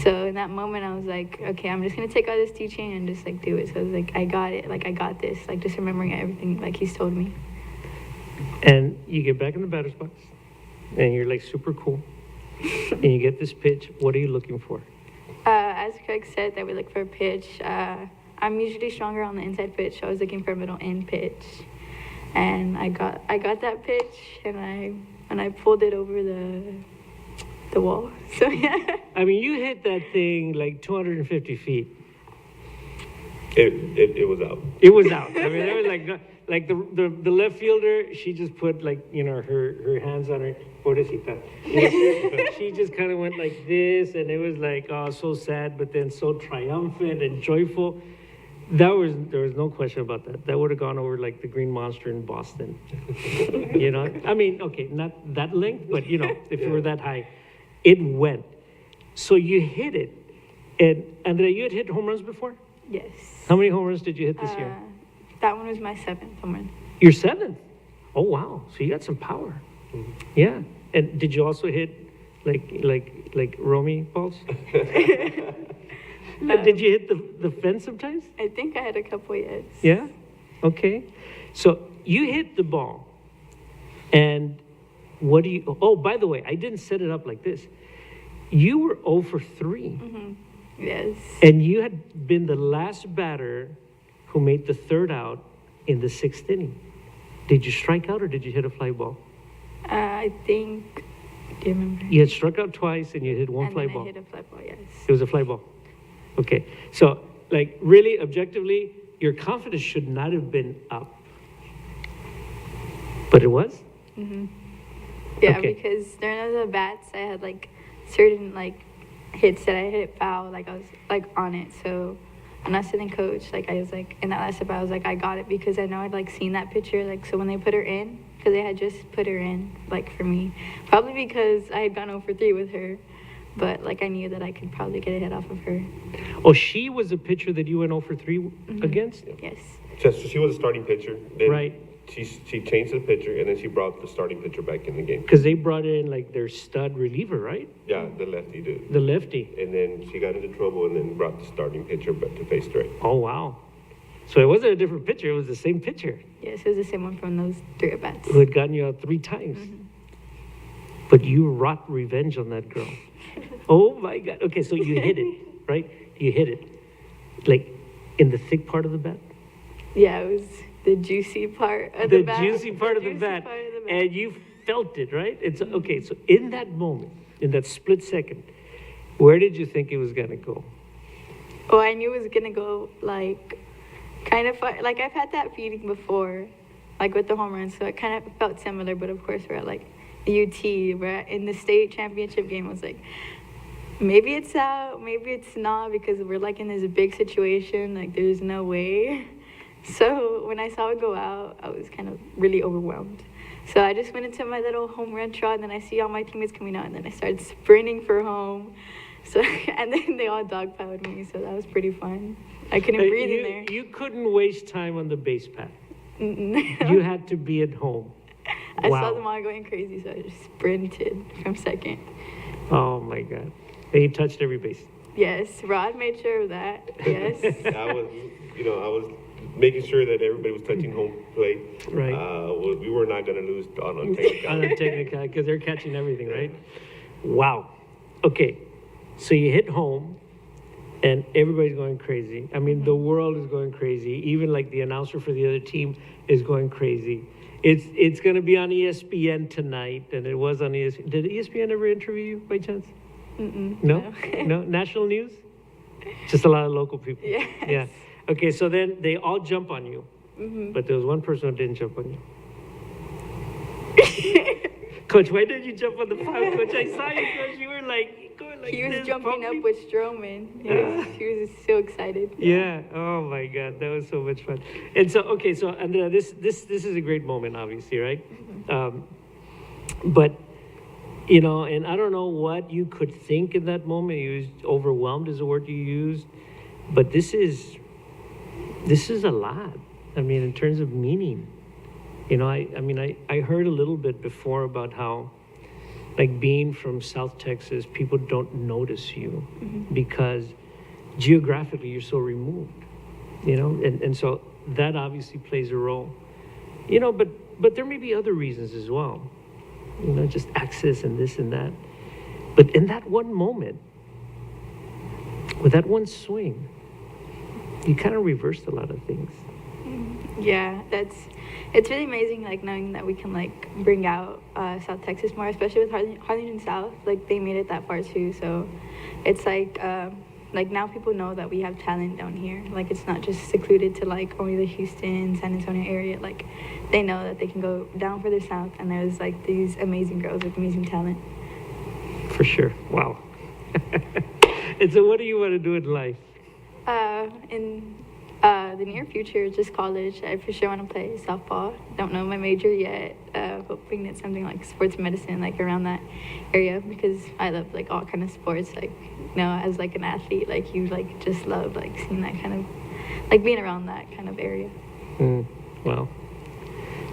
Speaker 7: So in that moment I was like, okay, I'm just gonna take all this teaching and just like do it. So I was like, I got it, like I got this, like just remembering everything like he's told me.
Speaker 1: And you get back in the batter's box, and you're like super cool, and you get this pitch. What are you looking for?
Speaker 7: As Craig said, that we look for a pitch. I'm usually stronger on the inside pitch, so I was looking for a middle in pitch, and I got that pitch, and I pulled it over the wall. So yeah.
Speaker 1: I mean, you hit that thing like 250 feet.
Speaker 2: It was out.
Speaker 1: It was out. I mean, it was like the left fielder. She just put like, you know, her hands on her pobrecita. She just kind of went like this, and it was like, oh, so sad, but then so triumphant and joyful. There was no question about that. That would have gone over like the Green Monster in Boston. You know, I mean, okay, not that length, but you know, if you were that high, it went. So you hit it, and Andrea, you had hit home runs before?
Speaker 7: Yes.
Speaker 1: How many home runs did you hit this year?
Speaker 7: That one was my 7th home run.
Speaker 1: Your 7th? Oh wow! So you got some power. Yeah. And did you also hit like Romy balls? Did you hit the fence sometimes?
Speaker 7: I think I had a couple, yes.
Speaker 1: Yeah? Okay. So you hit the ball, and what do you... Oh, by the way, I didn't set it up like this. You were 0 for 3.
Speaker 7: Mm-hmm. Yes.
Speaker 1: And you had been the last batter who made the 3rd out in the 6th inning? Did you strike out or did you hit a fly ball?
Speaker 7: I think. Do you remember?
Speaker 1: You had struck out twice and you hit one
Speaker 7: And
Speaker 1: fly
Speaker 7: then
Speaker 1: ball.
Speaker 7: I hit a fly ball. Yes.
Speaker 1: It was a fly ball. Okay. So, like, really, objectively, your confidence should not have been up. But it was?
Speaker 7: Yeah,
Speaker 1: Okay.
Speaker 7: because during the bats, I had like certain like hits that I hit foul, like I was like on it. So when I was sitting coach, like I was like in that last at bat, I was like I got it because I know I'd like seen that picture. Like so when they put her in, because they had just put her in, like for me, probably because I had gone over 3 with her, but like I knew that I could probably get a hit off of her.
Speaker 1: Oh, she was a pitcher that you went 0 for 3 against?
Speaker 7: Yes.
Speaker 2: So she was a starting pitcher. Then
Speaker 1: Right.
Speaker 2: She changed the pitcher, and then she brought the starting pitcher back in the game.
Speaker 1: Because they brought in like their stud reliever, right?
Speaker 2: Yeah, the lefty dude.
Speaker 1: The lefty.
Speaker 2: And then she got into trouble, and then brought the starting pitcher back to face straight.
Speaker 1: Oh, wow. So it wasn't a different pitcher, it was the same pitcher
Speaker 7: Yes, it was the same one from those 3 at bats.
Speaker 1: who had gotten you out 3 times. But you wrought revenge on that girl. Oh my God. Okay, so you hit it, right? You hit it. Like in the thick part of the bat?
Speaker 7: Yeah, it was the juicy part of the bat.
Speaker 1: Juicy part of the
Speaker 7: juicy
Speaker 1: bat.
Speaker 7: part of the bat.
Speaker 1: And you felt it, right? It's okay, so in that moment, in that split second, where did you think it was gonna go?
Speaker 7: Oh, I knew it was gonna go like kind of far. Like I've had that feeling before, like with the home run. So it kind of felt similar, but of course we're at like UT. We're in the state championship game. I was like, maybe it's out, maybe it's not, because we're like in this big situation. Like there's no way. So when I saw it go out, I was kind of really overwhelmed. So I just went into my little home run trot, and then I see all my teammates coming out, and then I started sprinting for home. So and then they all dogpiled me, so that was pretty fun. I couldn't breathe in there.
Speaker 1: You couldn't waste time on the base pad.
Speaker 7: Mm-mm.
Speaker 1: You had to be at home.
Speaker 7: I
Speaker 1: Wow.
Speaker 7: saw them all going crazy, so I just sprinted from second.
Speaker 1: Oh my God. And you touched every base.
Speaker 7: Yes, Rod made sure of that. Yes.
Speaker 2: I was making sure that everybody was touching home plate.
Speaker 1: Right.
Speaker 2: We were not going to lose on technical.
Speaker 1: On a technical, because they're catching everything, right? Wow. Okay. So you hit home and everybody's going crazy. I mean, the world is going crazy. Even like the announcer for the other team is going crazy. It's going to be on ESPN tonight, and it was on ESPN. Did ESPN ever interview you by chance? No? No? National news? Just a lot of local people.
Speaker 7: Yes.
Speaker 1: Yeah. Okay, so then they all jump on you, but there was one person who didn't jump on you. Coach, why did you jump on the 5? Coach, I saw you, Coach. You were like going like
Speaker 7: He was
Speaker 1: this,
Speaker 7: jumping
Speaker 1: pumping.
Speaker 7: up with Stroman. He was so excited.
Speaker 1: Yeah. Oh my God, that was so much fun. And so, okay, so Andrea, this is a great moment, obviously, right? But you know, and I don't know what you could think in that moment. You used overwhelmed is the word you used, but this is a lot. I mean, in terms of meaning. You know, I heard a little bit before about how, like being from South Texas, people don't notice you because geographically you're so removed, you know, and so that obviously plays a role, you know, but there may be other reasons as well, you know, just access and this and that. But in that one moment, with that one swing, you kind of reversed a lot of things.
Speaker 7: Yeah, it's really amazing, like knowing that we can like bring out South Texas more, especially with Harlingen South. Like they made it that far too, so it's like now people know that we have talent down here. Like it's not just secluded to like only the Houston, San Antonio area. Like they know that they can go down further south, and there's like these amazing girls with amazing talent.
Speaker 1: For sure. Wow. And so, what do you want to do in life?
Speaker 7: In the near future, just college. I for sure want to play softball. Don't know my major yet. Hoping it's something like sports medicine, like around that area, because I love like all kind of sports. Like, you know, as like an athlete, like you like just love like seeing that kind of, like being around that kind of area.
Speaker 1: Well,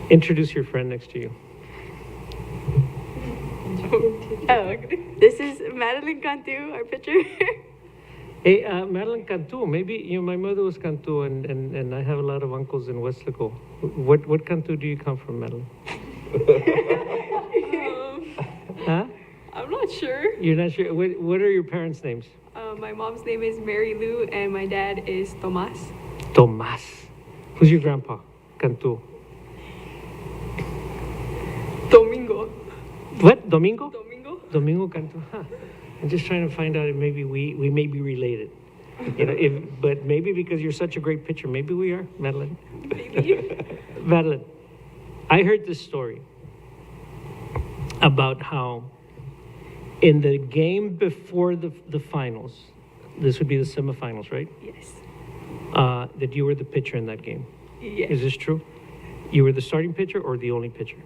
Speaker 1: introduce your friend next to you.
Speaker 7: Oh, this is Madeline Cantu, our pitcher.
Speaker 1: Hey, Madeline Cantu, maybe, you know, my mother was Cantu, and I have a lot of uncles in Weslaco. What Cantu do you come from, Madeline? Huh?
Speaker 8: I'm not sure.
Speaker 1: You're not sure? What are your parents' names?
Speaker 8: My mom's name is Mary Lou, and my dad is Tomas.
Speaker 1: Tomas. Who's your grandpa? Cantu?
Speaker 8: Domingo.
Speaker 1: What? Domingo?
Speaker 8: Domingo.
Speaker 1: Domingo Cantu. Huh. I'm just trying to find out if maybe we may be related. You know, but maybe because you're such a great pitcher, maybe we are, Madeline.
Speaker 8: Maybe.
Speaker 1: Madeline, I heard this story about how in the game before the finals, this would be the semifinals, right?
Speaker 8: Yes.
Speaker 1: That you were the pitcher in that game.
Speaker 8: Yes.
Speaker 1: Is this true? You were the starting pitcher or the only pitcher?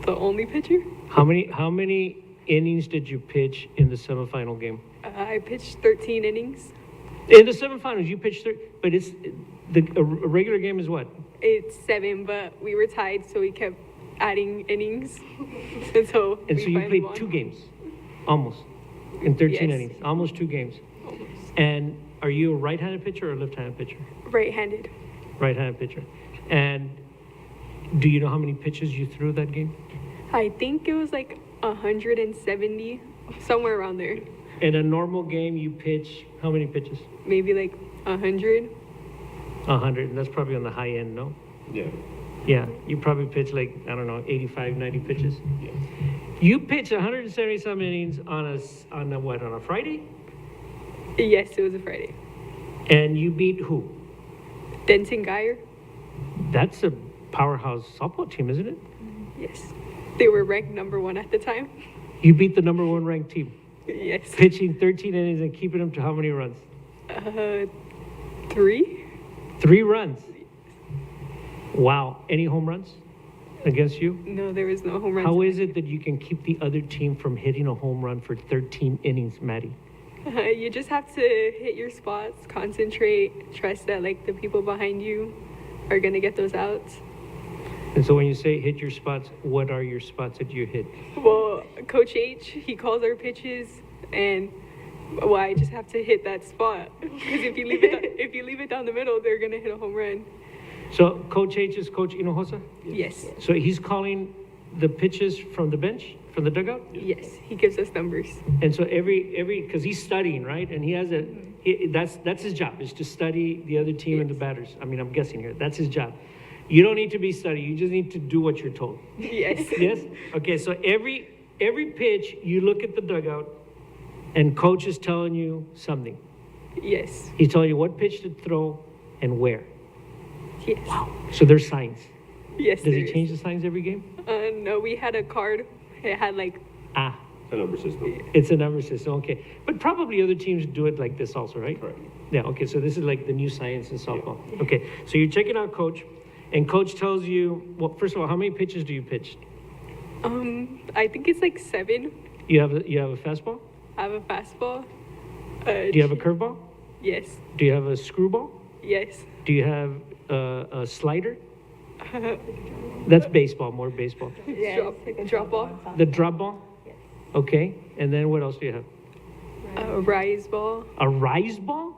Speaker 8: The only pitcher?
Speaker 1: How many innings did you pitch in the semifinal game?
Speaker 8: I pitched 13 innings.
Speaker 1: In the semifinals, you pitched but it's a regular game is what?
Speaker 8: It's 7, but we were tied, so we kept adding innings. And so
Speaker 1: And
Speaker 8: we
Speaker 1: so you
Speaker 8: finally
Speaker 1: played
Speaker 8: won.
Speaker 1: 2 games, almost, in 13
Speaker 8: Yes.
Speaker 1: innings, almost 2 games.
Speaker 8: Almost.
Speaker 1: And are you a right-handed pitcher or a left-handed pitcher?
Speaker 8: Right-handed.
Speaker 1: Right-handed pitcher. And do you know how many pitches you threw that game?
Speaker 8: I think it was like 170, somewhere around there.
Speaker 1: In a normal game, you pitch how many pitches?
Speaker 8: Maybe like 100.
Speaker 1: 100, and that's probably on the high end, no?
Speaker 2: Yeah.
Speaker 1: Yeah, you probably pitch like, I don't know, 85, 90 pitches.
Speaker 2: Yeah.
Speaker 1: You pitch 170 some innings on a Friday?
Speaker 8: Yes, it was a Friday.
Speaker 1: And you beat who?
Speaker 8: Denton Geyer.
Speaker 1: That's a powerhouse softball team, isn't it?
Speaker 8: Yes. They were ranked number 1 at the time.
Speaker 1: You beat the number 1 ranked team,
Speaker 8: Yes.
Speaker 1: pitching 13 innings and keeping them to how many runs?
Speaker 8: 3?
Speaker 1: 3 runs. Wow. Any home runs against you?
Speaker 8: No, there was no home runs.
Speaker 1: How is it that you can keep the other team from hitting a home run for 13 innings, Maddie?
Speaker 8: You just have to hit your spots, concentrate, trust that like the people behind you are gonna get those outs.
Speaker 1: And so when you say hit your spots, what are your spots that you hit?
Speaker 8: Well, Coach H, he calls our pitches, and well, I just have to hit that spot because if you leave it down the middle, they're gonna hit a home run.
Speaker 1: So Coach H is Coach Hinojosa?
Speaker 8: Yes.
Speaker 1: So he's calling the pitches from the bench, from the dugout?
Speaker 8: Yes, he gives us numbers.
Speaker 1: And so every because he's studying, right? And he has that's his job, is to study the other team and the batters. I mean, I'm guessing here. That's his job. You don't need to be studying. You just need to do what you're told.
Speaker 8: Yes.
Speaker 1: Yes? Okay, so every pitch, you look at the dugout, and coach is telling you something.
Speaker 8: Yes.
Speaker 1: He's telling you what pitch to throw and where.
Speaker 8: Yes.
Speaker 1: So there's signs.
Speaker 8: Yes.
Speaker 1: Does he
Speaker 8: there
Speaker 1: change the signs every game?
Speaker 8: is. No, we had a card. It had like
Speaker 1: Ah,
Speaker 2: It's a number system.
Speaker 1: it's a number system. Okay. But probably other teams do it like this also, right?
Speaker 2: Correct.
Speaker 1: Yeah, okay, so this is like the new science in softball. Okay, so you're checking out coach, and coach tells you, well, first of all, how many pitches do you pitch?
Speaker 8: I think it's like 7.
Speaker 1: You have a fastball?
Speaker 8: I have a fastball.
Speaker 1: Do you have a curveball?
Speaker 8: Yes.
Speaker 1: Do you have a screwball?
Speaker 8: Yes.
Speaker 1: Do you have a slider? That's baseball, more baseball.
Speaker 8: Drop ball.
Speaker 1: The drop ball? Okay, and then what else do you have?
Speaker 8: A rise ball.
Speaker 1: A rise ball?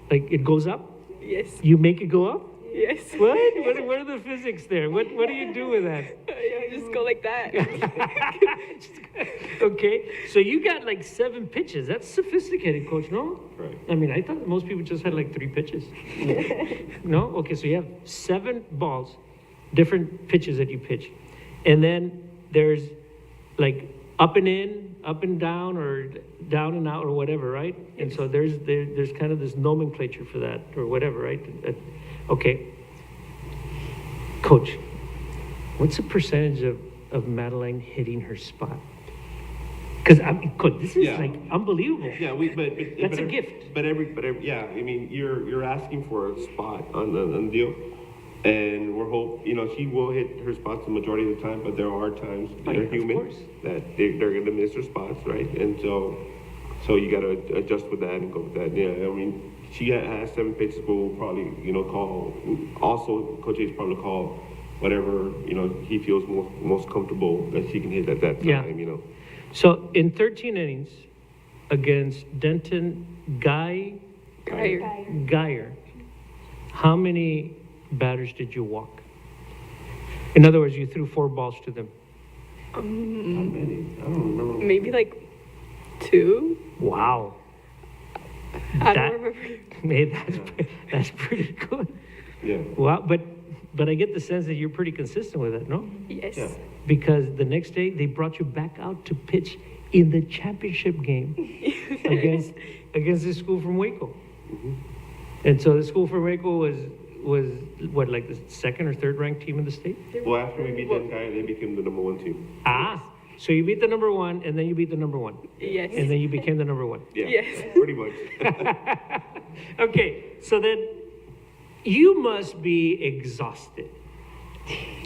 Speaker 1: Like it goes up?
Speaker 8: Yes.
Speaker 1: You make it go up?
Speaker 8: Yes.
Speaker 1: What? What are the physics there? What do you do with that?
Speaker 8: I just go like that.
Speaker 1: Okay, so you got like 7 pitches. That's sophisticated, coach, no?
Speaker 2: Right.
Speaker 1: I mean, I thought most people just had like 3 pitches. No? Okay, so you have 7 balls, different pitches that you pitch. And then there's like up and in, up and down, or down and out, or whatever, right? And so there's kind of this nomenclature for that, or whatever, right? Okay. Coach, what's the percentage of Madeline hitting her spot? Because Coach, this is
Speaker 2: Yeah.
Speaker 1: like unbelievable.
Speaker 2: Yeah,
Speaker 1: That's a gift.
Speaker 2: But every yeah, I mean, you're asking for a spot on the deal, and we're she will hit her spots the majority of the time, but there are times
Speaker 1: Oh,
Speaker 2: they're
Speaker 1: yeah, of
Speaker 2: human
Speaker 1: course.
Speaker 2: that they're gonna miss their spots, right? And so you gotta adjust with that and go with that. Yeah, I mean, she has 7 pitches, but we'll probably call. Also, Coach H probably call whatever he feels most comfortable that she can hit at that time.
Speaker 1: Yeah. So in 13 innings against Denton Geyer, how many batters did you walk? In other words, you threw 4 balls to them.
Speaker 2: Not many. I don't remember.
Speaker 8: Maybe like 2.
Speaker 1: Wow.
Speaker 8: I
Speaker 1: That-
Speaker 8: don't remember.
Speaker 1: Hey, that's pretty good.
Speaker 2: Yeah.
Speaker 1: Wow, but but I get the sense that you're pretty consistent with it, no?
Speaker 8: Yes.
Speaker 2: Yeah.
Speaker 1: Because the next day, they brought you back out to pitch in the championship game against the school from Waco. And so the school from Waco was what, like the second or third ranked team in the state?
Speaker 2: Well, after we beat that guy, they became the number 1 team.
Speaker 1: Ah, so you beat the number one, and then you beat the number one,
Speaker 8: Yes.
Speaker 1: and then you became the number one.
Speaker 2: Yeah,
Speaker 8: Yes.
Speaker 2: pretty much.
Speaker 1: Okay, so then you must be exhausted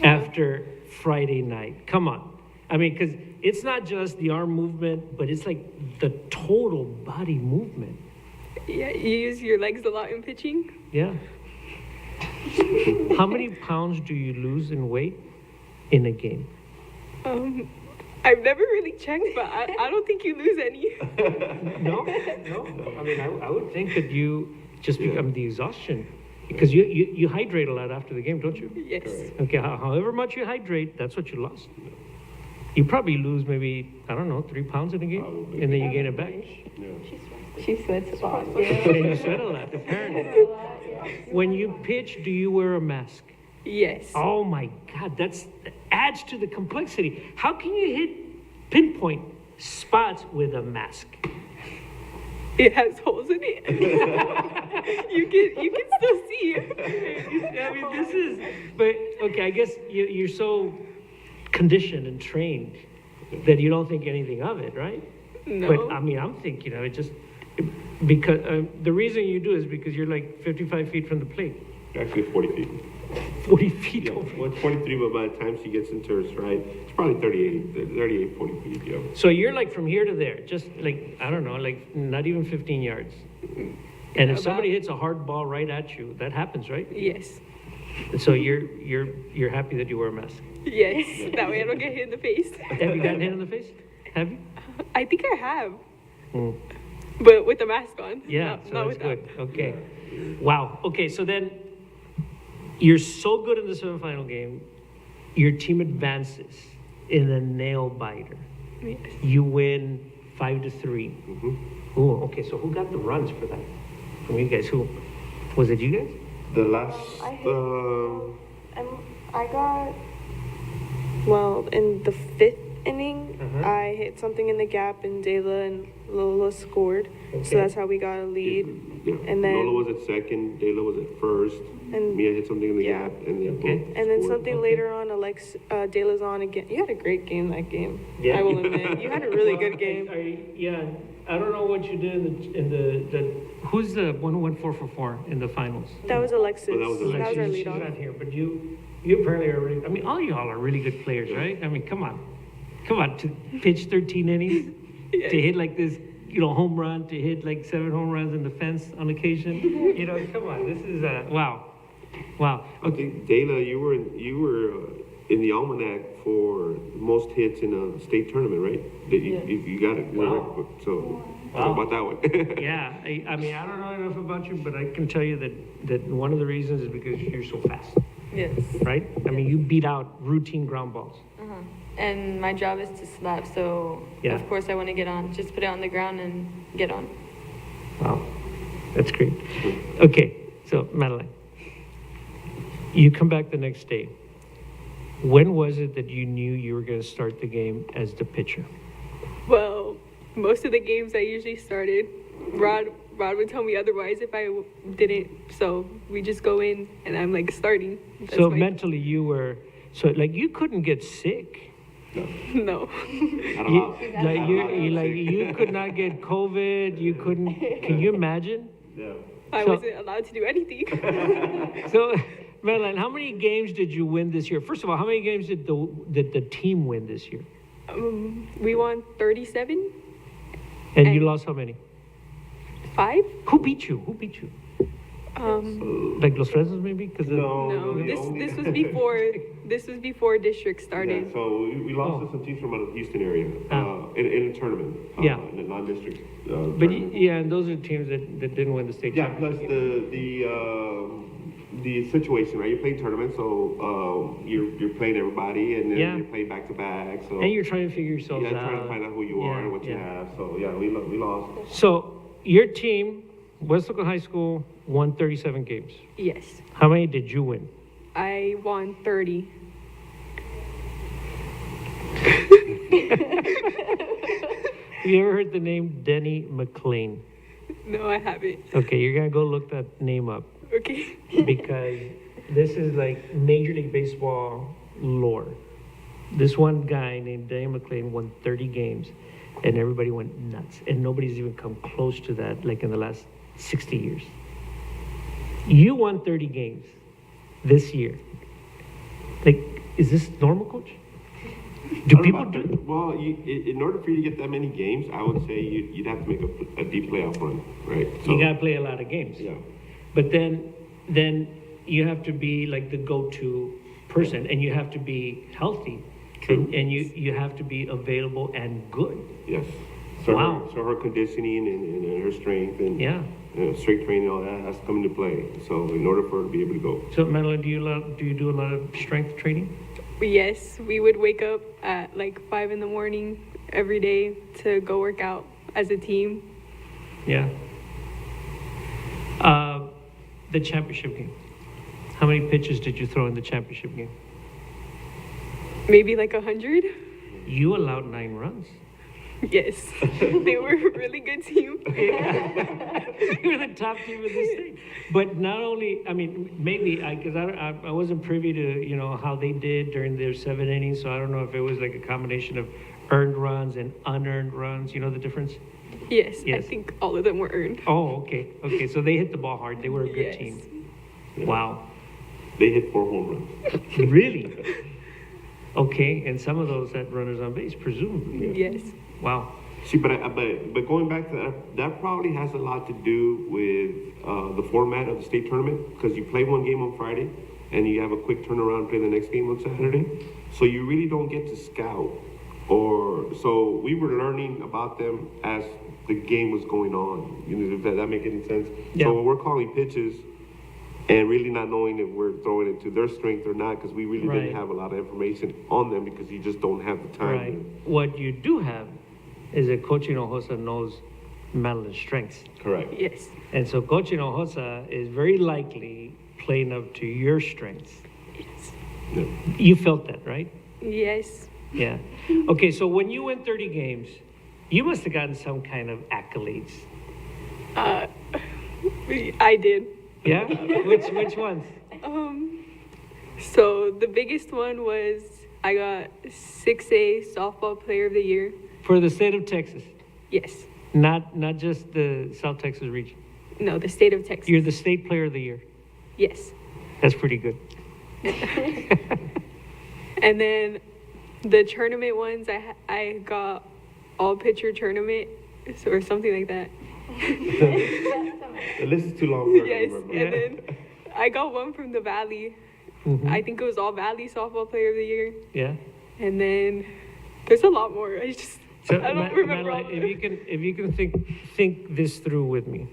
Speaker 1: after Friday night. Come on. I mean, because it's not just the arm movement, but it's like the total body movement.
Speaker 8: Yeah, you use your legs a lot in pitching.
Speaker 1: Yeah. How many pounds do you lose in weight in a game?
Speaker 8: I've never really checked, but I don't think you lose any.
Speaker 1: No. I mean, I would think that you just become the exhaustion. Because you hydrate a lot after the game, don't you?
Speaker 8: Yes.
Speaker 1: Okay, however much you hydrate, that's what you lost. You probably lose maybe, I don't know, 3 pounds in a game, and then you gain it back.
Speaker 7: She sweats a lot.
Speaker 1: And you sweat a lot, apparently. When you pitch, do you wear a mask?
Speaker 8: Yes.
Speaker 1: Oh my God, that adds to the complexity. How can you hit pinpoint spots with a mask?
Speaker 8: It has holes in it. you can still see it.
Speaker 1: I mean, this is, but okay, I guess you're so conditioned and trained that you don't think anything of it, right?
Speaker 8: No.
Speaker 1: But I mean, I'm thinking of it just because the reason you do is because you're like 55 feet from the plate.
Speaker 2: Actually, 40 feet.
Speaker 1: 40 feet
Speaker 2: Yeah,
Speaker 1: over.
Speaker 2: well, 43, but by the time she gets into her stride, it's probably 38, 40 feet, yeah.
Speaker 1: So you're like from here to there, just like, I don't know, like not even 15 yards. And if somebody hits a hard ball right at you, that happens, right?
Speaker 8: Yes.
Speaker 1: So you're happy that you wear a mask.
Speaker 8: Yes. That way I don't get hit in the face.
Speaker 1: Have you gotten hit in the face? Have you?
Speaker 8: I think I have,
Speaker 1: Mm.
Speaker 8: but with the mask on.
Speaker 1: Yeah,
Speaker 8: Not
Speaker 1: so that's
Speaker 8: without.
Speaker 1: good. Okay. Wow. Okay, so then you're so good in the semifinal game, your team advances in a nail biter.
Speaker 8: Yes.
Speaker 1: You win 5-3. Oh, okay. So who got the runs for that? From you guys? Who was it? You guys?
Speaker 2: The last,
Speaker 4: I got, well, in the 5th inning, I hit something in the gap, and Dayla and Lola scored.
Speaker 1: Okay.
Speaker 4: So that's how we got a lead.
Speaker 2: yeah,
Speaker 4: And then-
Speaker 2: Lola was at second, Dayla was at first,
Speaker 4: And
Speaker 2: Mia hit something in the
Speaker 4: yeah.
Speaker 2: gap, and then
Speaker 1: Okay.
Speaker 2: both
Speaker 4: And then
Speaker 2: scored.
Speaker 4: something later on, Dayla's on again. You had a great game that game.
Speaker 1: Yeah.
Speaker 4: I will admit. You had a really good game.
Speaker 1: Yeah. I don't know what you did in the who's the one who went 4 for 4 in the finals?
Speaker 4: That was Alexis.
Speaker 2: Oh, that was
Speaker 4: That was our
Speaker 1: She's
Speaker 4: lead
Speaker 1: not
Speaker 4: off.
Speaker 1: here, but you apparently are really, I mean, all y'all are really good players, right? I mean, come on, to pitch 13 innings, to hit like this, home run, to hit like 7 home runs in the fence on occasion. Come on, this is, wow.
Speaker 2: I think Dayla, you were in the almanac for most hits in a state tournament, right? That you got it.
Speaker 1: Wow.
Speaker 2: So
Speaker 1: Wow.
Speaker 2: talk about that one.
Speaker 1: Yeah, I mean, I don't know enough about you, but I can tell you that one of the reasons is because you're so fast,
Speaker 3: Yes.
Speaker 1: right? I mean, you beat out routine ground balls.
Speaker 3: And my job is to slap, so
Speaker 1: Yeah.
Speaker 3: of course I want to get on. Just put it on the ground and get on.
Speaker 1: Wow, that's great. Okay, so Madeline, you come back the next day. When was it that you knew you were going to start the game as the pitcher?
Speaker 8: Well, most of the games I usually started, Rod would tell me otherwise if I didn't. So we just go in and I'm like starting. That's
Speaker 1: So
Speaker 8: my-
Speaker 1: mentally you were, so like you couldn't get sick.
Speaker 8: No.
Speaker 1: You could not get COVID. You couldn't. Can you imagine?
Speaker 2: Yeah.
Speaker 8: I
Speaker 1: So-
Speaker 8: wasn't allowed to do anything.
Speaker 1: So, Madeline, how many games did you win this year? First of all, how many games did the team win this year?
Speaker 8: We won 37,
Speaker 1: And you
Speaker 8: And-
Speaker 1: lost how many?
Speaker 8: 5.
Speaker 1: Who beat you? Like Los Fresnos, maybe? Because
Speaker 8: No, this was before district started.
Speaker 2: Yeah, so we lost to some teams from out of the Houston area in a tournament.
Speaker 1: Yeah.
Speaker 2: In a non-district.
Speaker 1: But
Speaker 2: tournament.
Speaker 1: yeah, and those are teams that didn't win the state
Speaker 2: Yeah,
Speaker 1: championship.
Speaker 2: plus the situation, right? You're playing tournaments, so you're playing everybody, and then
Speaker 1: Yeah.
Speaker 2: you're playing back to back. So
Speaker 1: And you're trying to figure yourselves out.
Speaker 2: trying to find out who you are and what you have. So yeah, we lost.
Speaker 1: So your team, Weslaco High School, won 37 games.
Speaker 8: Yes.
Speaker 1: How many did you win?
Speaker 8: I won 30.
Speaker 1: Have you ever heard the name Denny McLean?
Speaker 8: No, I haven't.
Speaker 1: Okay, you're gonna go look that name up
Speaker 8: Okay.
Speaker 1: because this is like Major League Baseball lore. This one guy named Denny McLean won 30 games, and everybody went nuts. And nobody's even come close to that, like in the last 60 years. You won 30 games this year. Like, is this normal, Coach? Do people do?
Speaker 2: Well, in order for you to get that many games, I would say you'd have to make a deep playoff run, right?
Speaker 1: You gotta play a lot of games.
Speaker 2: Yeah.
Speaker 1: But then you have to be like the go-to person, and you have to be healthy.
Speaker 2: True.
Speaker 1: And you have to be available and good.
Speaker 2: Yes. So
Speaker 1: Wow.
Speaker 2: her conditioning and her strength and
Speaker 1: Yeah.
Speaker 2: strength training, all that has to come into play. So in order for her to be able to go.
Speaker 1: So, Madeline, do you do a lot of strength training?
Speaker 8: Yes, we would wake up at like 5 in the morning every day to go work out as a team.
Speaker 1: Yeah. The championship game. How many pitches did you throw in the championship game?
Speaker 8: Maybe like 100.
Speaker 1: You allowed 9 runs.
Speaker 8: Yes, they were a really good team.
Speaker 1: You're the top team in the state. But not only, I mean, maybe because I wasn't privy to how they did during their 7 innings, so I don't know if it was like a combination of earned runs and unearned runs. You know the difference?
Speaker 8: Yes, I
Speaker 1: Yes.
Speaker 8: think all of them were earned.
Speaker 1: Oh, okay. So they hit the ball hard. They were a good
Speaker 8: Yes.
Speaker 1: team. Wow.
Speaker 2: They hit 4 home runs.
Speaker 1: Really? Okay, and some of those had runners on base, presumably.
Speaker 8: Yes.
Speaker 1: Wow.
Speaker 2: See, but going back to that probably has a lot to do with the format of the state tournament, because you play one game on Friday and you have a quick turnaround and play the next game on Saturday. So you really don't get to scout. So we were learning about them as the game was going on. If that make any sense?
Speaker 1: Yeah.
Speaker 2: So when we're calling pitches and really not knowing if we're throwing it to their strength or not, because we really
Speaker 1: Right.
Speaker 2: didn't have a lot of information on them, because you just don't have the time.
Speaker 1: Right. What you do have is that Coach Hinojosa knows Madeline's strengths.
Speaker 2: Correct.
Speaker 8: Yes.
Speaker 1: And so Coach Hinojosa is very likely playing up to your strengths.
Speaker 8: Yes.
Speaker 2: Yeah.
Speaker 1: You felt that, right?
Speaker 8: Yes.
Speaker 1: Yeah. Okay, so when you win 30 games, you must have gotten some kind of accolades.
Speaker 8: I did.
Speaker 1: Yeah? Which ones?
Speaker 8: So the biggest one was I got 6A softball player of the year.
Speaker 1: For the state of Texas,
Speaker 8: Yes.
Speaker 1: not just the South Texas region.
Speaker 8: No, the state of Texas.
Speaker 1: You're the state player of the year.
Speaker 8: Yes.
Speaker 1: That's pretty good.
Speaker 8: And then the tournament ones, I got all pitcher tournament or something like that.
Speaker 2: The list is too long for her to
Speaker 8: Yes.
Speaker 2: remember.
Speaker 8: And then I got one from the Valley.
Speaker 1: Mhm.
Speaker 8: I think it was all Valley softball player of the year.
Speaker 1: Yeah.
Speaker 8: And then there's a lot more. I don't remember all
Speaker 1: Madeline,
Speaker 8: of them.
Speaker 1: if you can think this through with me.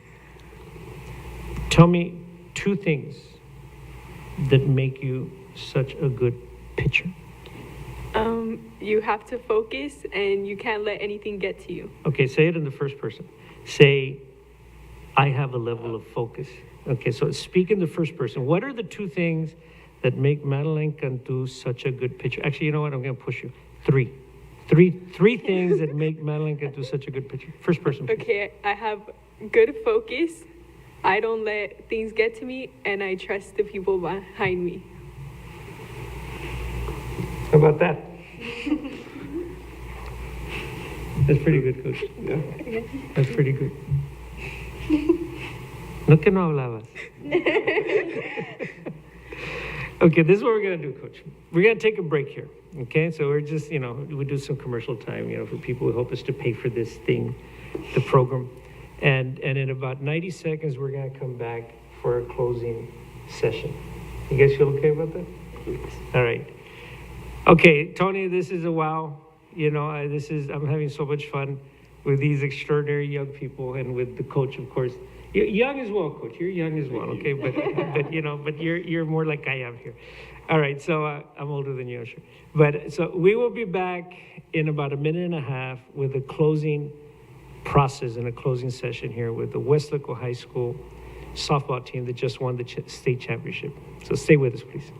Speaker 1: Tell me 2 things that make you such a good pitcher.
Speaker 8: You have to focus and you can't let anything get to you.
Speaker 1: Okay, say it in the first person. Say, I have a level of focus. Okay, so speak in the first person. What are the 2 things that make Madeline Cantu such a good pitcher? Actually, you know what? I'm going to push you. 3. Three things that make Madeline Cantu such a good pitcher. First person, please.
Speaker 8: Okay, I have good focus. I don't let things get to me, and I trust the people behind me.
Speaker 1: How about that? That's pretty good, Coach.
Speaker 2: Yeah.
Speaker 1: That's pretty good. No que no hablabas. Okay, this is what we're going to do, Coach. We're going to take a break here, okay? So we're just, we do some commercial time, for people who help us to pay for this thing, the program. And in about 90 seconds, we're going to come back for a closing session. You guys feel okay about that? All right. Okay, Tony, this is a wow. I'm having so much fun with these extraordinary young people and with the coach, of course. You're young as well, Coach. You're young as well, okay? But you're more like I am here. All right, so I'm older than you, I'm sure. But so we will be back in about a minute and a half with a closing process and a closing session here with the Weslaco High School softball team that just won the state championship. So stay with us, please.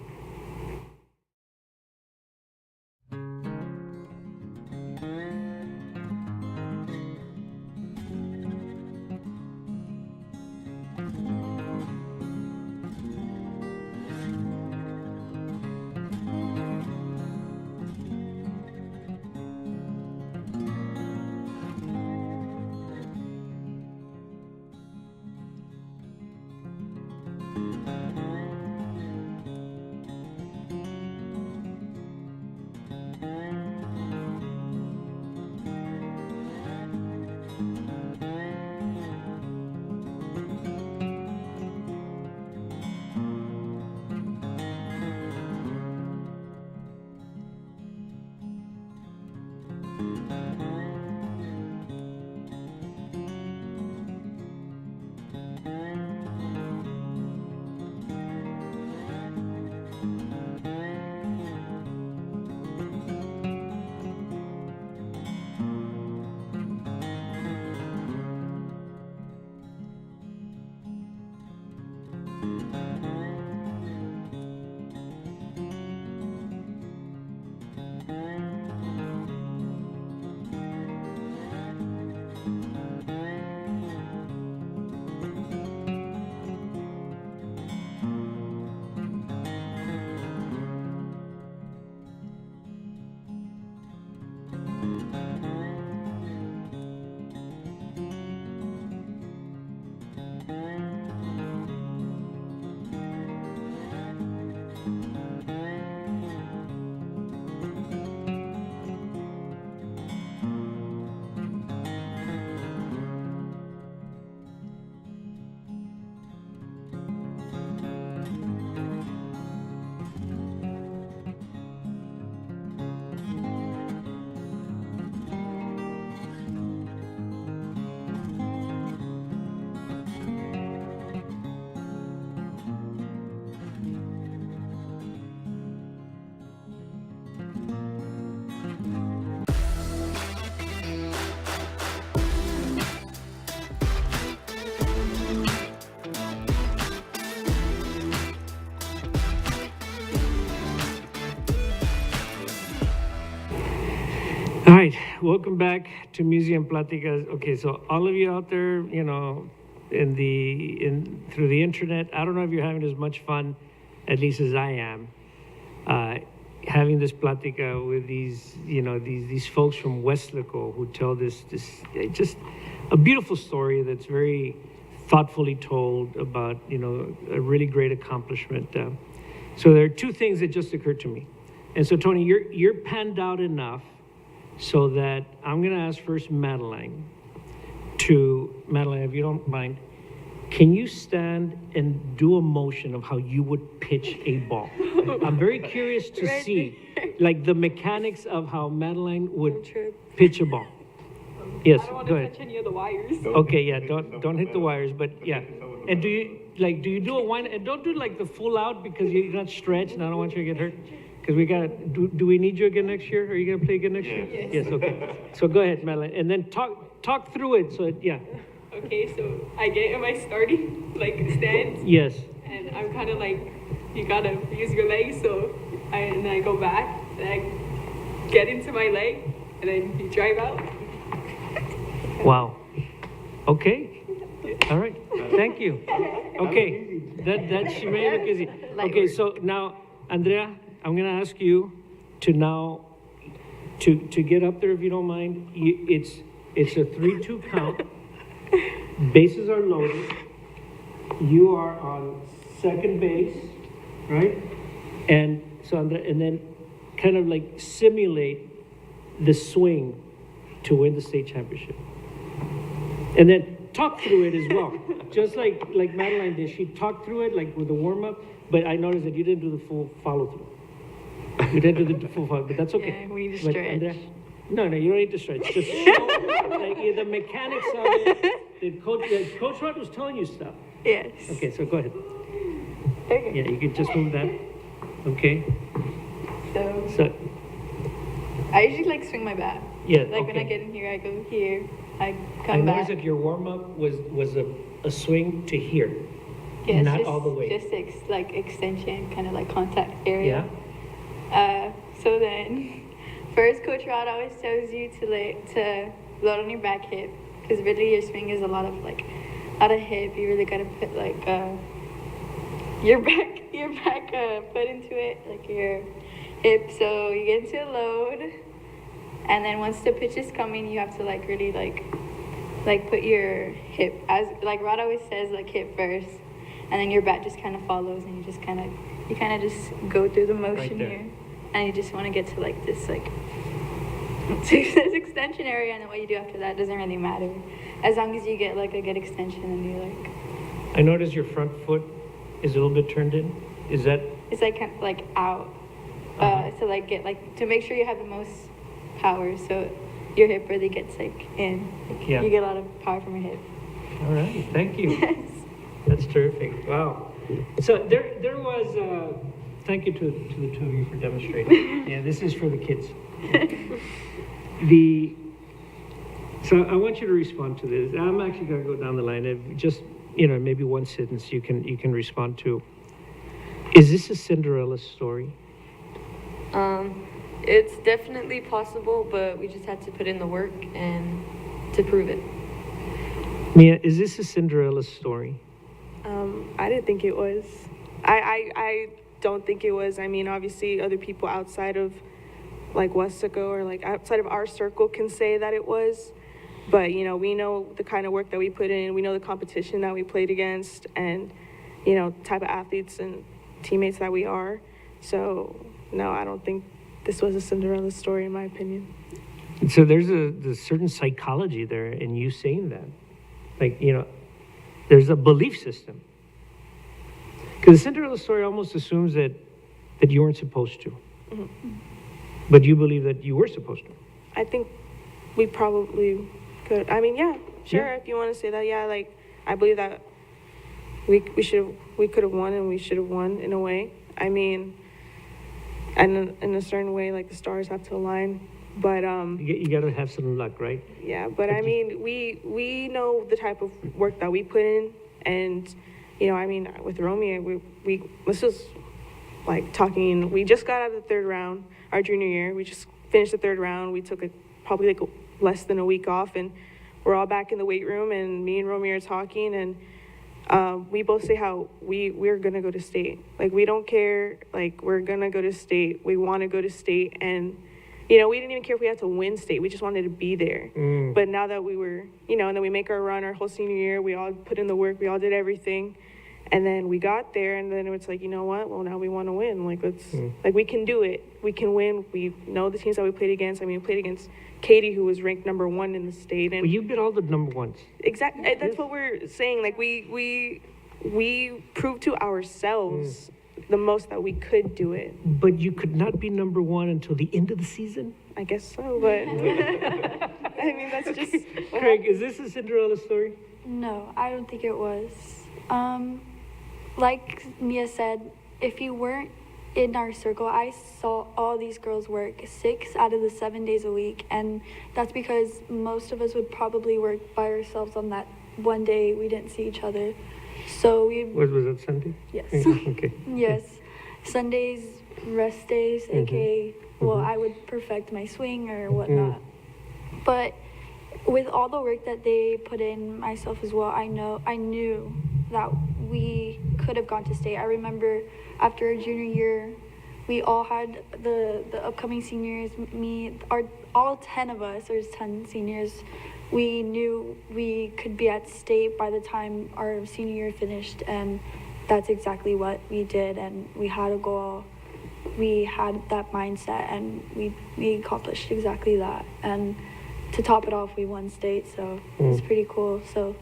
Speaker 1: welcome back to Museum Pláticas. Okay, so all of you out there, through the internet, I don't know if you're having as much fun, at least as I am, having this Plática with these folks from Weslaco who tell this just a beautiful story that's very thoughtfully told about, a really great accomplishment. So there are two things that just occurred to me. And so, Tony, you're panned out enough so that I'm going to ask first Madeline, if you don't mind, can you stand and do a motion of how you would pitch a ball? I'm very curious to see, like, the mechanics of how Madeline would pitch a ball. Yes,
Speaker 8: I don't want
Speaker 1: go
Speaker 8: to
Speaker 1: ahead.
Speaker 8: touch any of the wires.
Speaker 1: Okay, yeah, don't hit the wires, but yeah. And do you do a wind, and don't do like the full out because you're not stretched and I don't want you to get hurt. Because do we need you again next year? Are you gonna play again next year? Yes, okay. So go ahead, Madeline, and then talk through it, yeah.
Speaker 8: Okay, so I get in my starting stance.
Speaker 1: Yes.
Speaker 8: And I'm kind of you gotta use your legs, and then I go back, and I get into my leg, and then you drive out.
Speaker 1: Wow. Okay. All right. Thank you. Okay. That she may look easy. Okay. So now, Andrea, I'm gonna ask you to get up there if you don't mind. It's a 3-2 count. Bases are loaded. You are on second base, right? And so Andrea, and then kind of simulate the swing to win the state championship. And then talk through it as well. Just like Madeline did. She talked through it with the warm-up, but I noticed that you didn't do the full follow-through. You didn't do the full follow, but that's okay.
Speaker 7: Yeah, we need to
Speaker 1: But,
Speaker 7: stretch.
Speaker 1: Andrea, no, you don't need to stretch. Just show the mechanics of it. Coach Rod was telling you stuff.
Speaker 7: Yes.
Speaker 1: Okay, so go ahead.
Speaker 7: Okay.
Speaker 1: Yeah, you can just move that. Okay. So,
Speaker 7: I usually swing my bat.
Speaker 1: yeah,
Speaker 7: When I
Speaker 1: okay.
Speaker 7: get in here, I go here. I
Speaker 1: I
Speaker 7: come back.
Speaker 1: noticed that your warm-up was a swing to here.
Speaker 7: Yes,
Speaker 1: not
Speaker 7: just,
Speaker 1: all the way.
Speaker 7: Just extension, kind of contact area.
Speaker 1: Yeah.
Speaker 7: So then, first, Coach Rod always tells you to load on your back hip, because really your swing is a lot of hip. You really gotta put your back foot into it, your hip. So you get into a load, and then once the pitch is coming, you have to really put your hip, as Rod always says, hip first, and then your bat just kind of follows, and you just kind of just go through the motion
Speaker 1: there.
Speaker 7: here, and you just want to get to this extension area, and then what you do after that doesn't really matter, as long as you get a good extension and you
Speaker 1: I noticed your front foot is a little bit turned in. Is that?
Speaker 7: it's kind of out, to get to make sure you have the most power, so your hip really gets in.
Speaker 1: Yeah.
Speaker 7: You get a lot of power from your hip.
Speaker 1: All right, thank you.
Speaker 7: Yes.
Speaker 1: That's terrific. Wow. So there was. Thank you to the two of you for demonstrating. Yeah, this is for the kids. So I want you to respond to this. I'm actually going to go down the line of just maybe one sentence you can respond to. Is this a Cinderella story?
Speaker 3: It's definitely possible, but we just had to put in the work and to prove it.
Speaker 1: Mia, is this a Cinderella story?
Speaker 4: I didn't think it was. I don't think it was. I mean, obviously, other people outside of Weslaco or outside of our circle can say that it was. But, we know the kind of work that we put in. We know the competition that we played against and, type of athletes and teammates that we are. So, no, I don't think this was a Cinderella story, in my opinion.
Speaker 1: So there's a certain psychology there in you saying that. There's a belief system. Because the Cinderella story almost assumes that you weren't supposed to.
Speaker 4: Mm-hmm.
Speaker 1: But you believe that you were supposed to.
Speaker 4: I think we probably could. I mean, yeah, sure.
Speaker 1: Yeah.
Speaker 4: If you want to say that, yeah. I believe that we could have won and we should have won in a way. I mean, and in a certain way, the stars have to align. But
Speaker 1: You got to have some luck, right?
Speaker 4: yeah. But I mean, we know the type of work that we put in, and I mean, with Romeo, we this was talking. We just got out of the third round our junior year. We just finished the third round. We took probably less than a week off, and we're all back in the weight room, and me and Romy are talking, and we both say how we're gonna go to state. Like, we don't care. Like, we're gonna go to state. We want to go to state, and we didn't even care if we had to win state. We just wanted to be there. But now that we were, and then we make our run our whole senior year. We all put in the work. We all did everything, and then we got there, and then it's like, you know what? Well, now we want to win. Like, let's like, we can do it. We can win. We know the teams that we played against. I mean, we played against Katie, who was ranked number 1 in the state, and
Speaker 1: Well, you beat all the number ones.
Speaker 4: exactly. That's what we're saying. Like, we proved to ourselves the most that we could do it.
Speaker 1: But you could not be number 1 until the end of the season?
Speaker 4: I guess so, but I mean, that's just what
Speaker 1: Craig, is this a Cinderella story?
Speaker 5: No, I don't think it was. Like Mia said, if you weren't in our circle, I saw all these girls work 6 out of the 7 days a week, and that's because most of us would probably work by ourselves on that one day we didn't see each other. So we
Speaker 1: What was it, Sunday?
Speaker 5: yes.
Speaker 1: Okay.
Speaker 5: Yes, Sundays, rest days, aka, well, I would perfect my swing or whatnot. But with all the work that they put in, myself as well, I knew that we could have gone to state. I remember after our junior year, we all had the upcoming seniors, all 10 of us, there's 10 seniors, we knew we could be at state by the time our senior year finished, and that's exactly what we did. And we had a goal, we had that mindset, and we accomplished exactly that. And to top it off, we won state, so it's pretty cool. So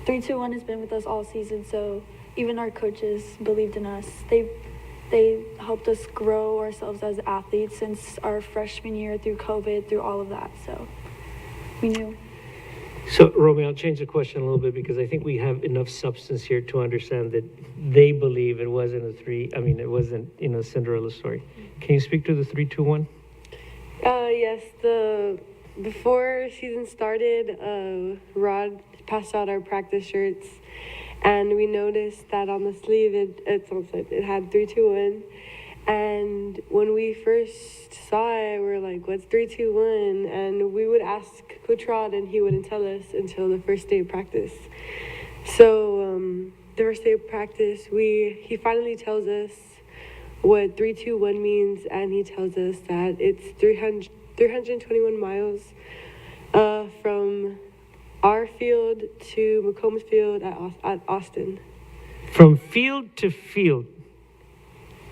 Speaker 5: 3-2-1 has been with us all season, so even our coaches believed in us. They helped us grow ourselves as athletes since our freshman year, through COVID, through all of that, so we knew.
Speaker 1: So, Romy, I'll change the question a little bit because I think we have enough substance here to understand that they believe it wasn't it wasn't, a Cinderella story. Can you speak to the 3-2-1?
Speaker 6: Yes, before season started, Rod passed out our practice shirts, and we noticed that on the sleeve it had 3-2-1. And when we first saw it, we were like, what's 3-2-1? And we would ask Coach Rod, and he wouldn't tell us until the first day of practice. So the first day of practice, he finally tells us what 3-2-1 means, and he tells us that it's 321 miles from our field to Macomb's field at Austin.
Speaker 1: From field to field.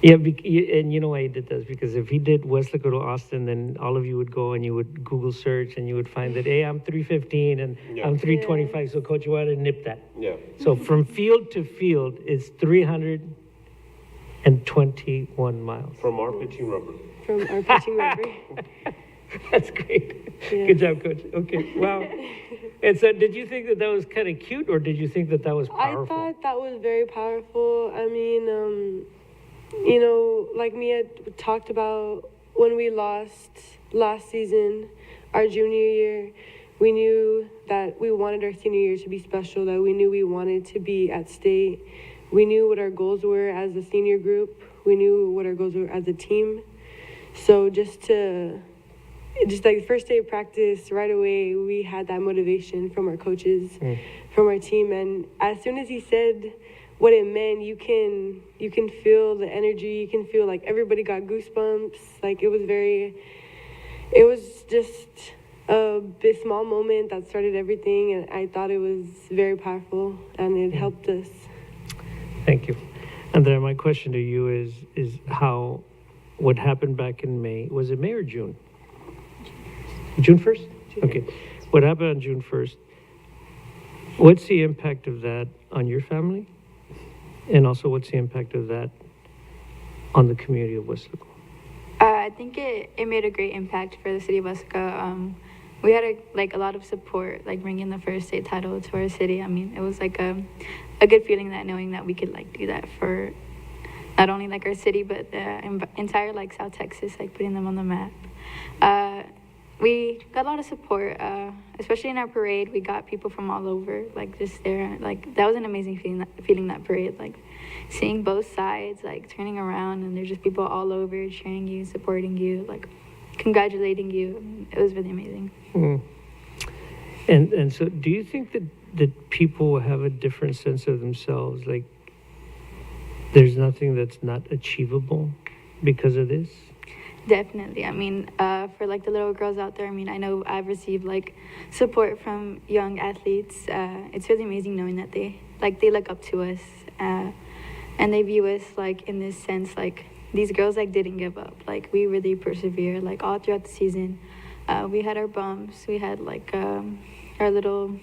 Speaker 1: Yeah, and you know why he did this? Because if he did Weslaco to Austin, then all of you would go and you would Google search and you would find that, hey, I'm 315 and I'm 325. So Coach, you wanted to nip that.
Speaker 2: Yeah.
Speaker 1: So from field to field is 321 miles.
Speaker 2: From our pitching rubber.
Speaker 6: From our pitching rubber.
Speaker 1: That's great.
Speaker 6: Yeah.
Speaker 1: Good job, Coach. Okay, wow. And so did you think that was kind of cute, or did you think that was powerful?
Speaker 6: I thought that was very powerful. I mean, like Mia talked about, when we lost last season, our junior year, we knew that we wanted our senior year to be special, that we knew we wanted to be at state. We knew what our goals were as a senior group. We knew what our goals were as a team. So just like the first day of practice, right away, we had that motivation from our coaches, from our team. And as soon as he said what it meant, you can feel the energy. You can feel like everybody got goosebumps. Like, it was just a big small moment that started everything. And I thought it was very powerful, and it helped us.
Speaker 1: Thank you. And then my question to you is what happened back in May, was it May or June? June 1st? Okay. What happened on June 1st? What's the impact of that on your family? And also, what's the impact of that on the community of Weslaco?
Speaker 7: I think it made a great impact for the city of Weslaco. We had a lot of support, bringing the first state title to our city. I mean, it was a good feeling, that knowing that we could do that for not only our city, but the entire South Texas, putting them on the map. We got a lot of support, especially in our parade. We got people from all over, just there. That was an amazing feeling that parade, seeing both sides, turning around, and there's just people all over cheering you, supporting you, congratulating you. It was really amazing.
Speaker 1: And so do you think that people have a different sense of themselves? Like, there's nothing that's not achievable because of this?
Speaker 7: Definitely. I mean, for like the little girls out there, I mean, I know I've received like support from young athletes. It's really amazing knowing that they look up to us, and they view us like in this sense, like these girls like didn't give up. Like we really persevered, like all throughout the season. We had our bumps, we had like our little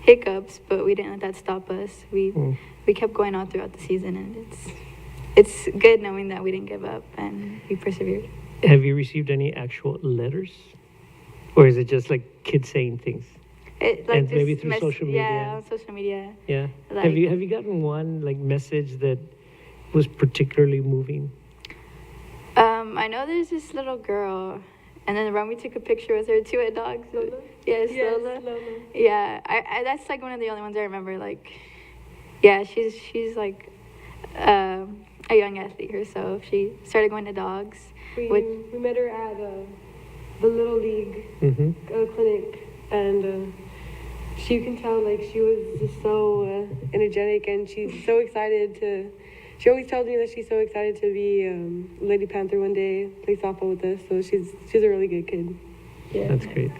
Speaker 7: hiccups, but we didn't let that stop us. We kept going all throughout the season, and it's good knowing that we didn't give up and we persevered.
Speaker 1: Have you received any actual letters? Or is it just like kids saying things?
Speaker 7: It, like
Speaker 1: And
Speaker 7: just
Speaker 1: maybe through social media?
Speaker 7: Yeah, on social media.
Speaker 1: Yeah.
Speaker 7: Like-
Speaker 1: have you gotten one like message that was particularly moving?
Speaker 7: I know there's this little girl, and then when we took a picture with her too at dogs. Yes, Lola. Yeah, I that's like one of the only ones I remember. Like, yeah, she's like a young athlete herself. She started going to dogs.
Speaker 6: We met her at the Little League clinic, and you can tell like she was just so energetic, and she's so excited to. She always tells me that she's so excited to be Lady Panther one day, play softball with us. So she's a really good kid.
Speaker 7: Yeah,
Speaker 1: That's great.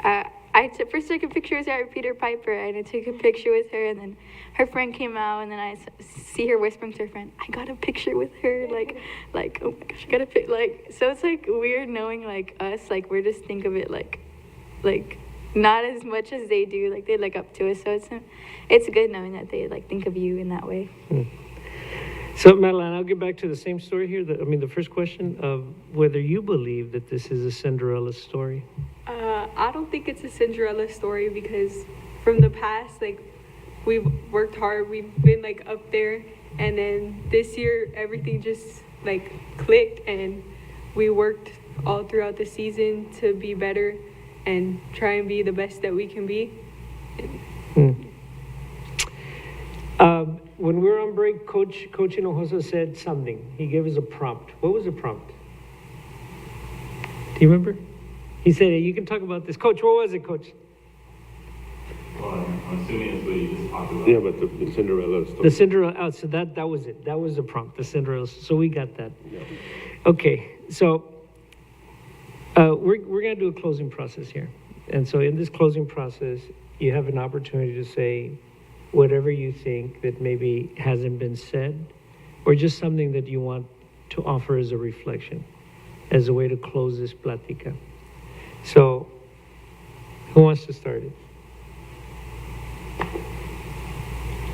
Speaker 7: First took a picture with her at Peter Piper, and I took a picture with her, and then her friend came out, and then I see her whispering to her friend, "I got a picture with her," like, oh my gosh, I got a pic, like, so it's like weird knowing like us, like we're just think of it like not as much as they do, like they look up to us, so it's good knowing that they like think of you in that way.
Speaker 1: So, Madeline, I'll get back to the same story here. The first question of whether you believe that this is a Cinderella story.
Speaker 8: I don't think it's a Cinderella story because from the past, like, we've worked hard, we've been like up there, and then this year everything just like clicked, and we worked all throughout the season to be better and try and be the best that we can be.
Speaker 1: When we were on break, Coach Hinojosa said something. He gave us a prompt. What was the prompt? Do you remember? He said, "Hey, you can talk about this." Coach, what was it, Coach?
Speaker 9: Well, I'm assuming it's what you just talked about.
Speaker 2: Yeah, but the Cinderella story.
Speaker 1: The Cinderella. Oh, so that was it. That was the prompt. The Cinderella. So we got that.
Speaker 2: Yeah.
Speaker 1: Okay. So we're gonna do a closing process here, and so in this closing process, you have an opportunity to say whatever you think that maybe hasn't been said, or just something that you want to offer as a reflection, as a way to close this plática. So, who wants to start it?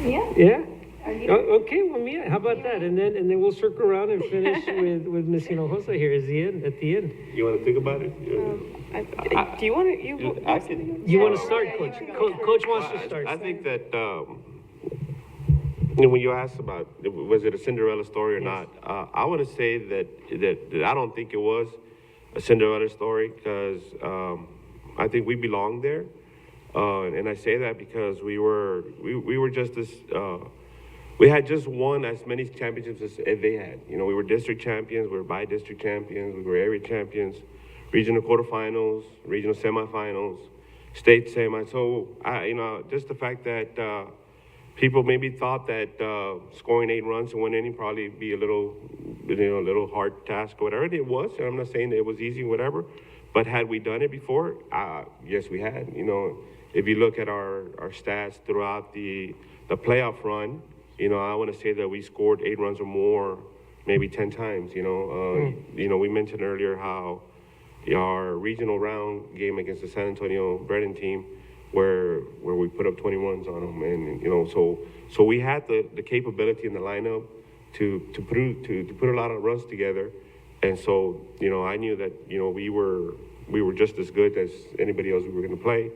Speaker 7: Yeah.
Speaker 1: Yeah? Okay, well, Mia, how about that? And then we'll circle around and finish with Ms. Hinojosa here at the end.
Speaker 2: You want to think about it?
Speaker 4: Do you want to?
Speaker 2: I can.
Speaker 1: You want to start, Coach? Coach wants to start.
Speaker 2: I think that you know, when you asked about was it a Cinderella story or not, I want to say that I don't think it was a Cinderella story because I think we belong there, and I say that because we were just this. We had just won as many championships as they had. You know, we were district champions, we were by-district champions, we were area champions, regional quarterfinals, regional semifinals, state semi. So, you know, just the fact that people maybe thought that scoring 8 runs in one inning probably be a little hard task or whatever. It was, and I'm not saying that it was easy, whatever. But had we done it before? Yes, we had. You know, if you look at our stats throughout the playoff run, you know, I want to say that we scored 8 runs or more, maybe 10 times. You know, we mentioned earlier how our regional round game against the San Antonio Breton team, where we put up 20 runs on them, and you know, so we had the capability in the lineup to put a lot of runs together, and so you know, I knew that you know we were just as good as anybody else we were going to play.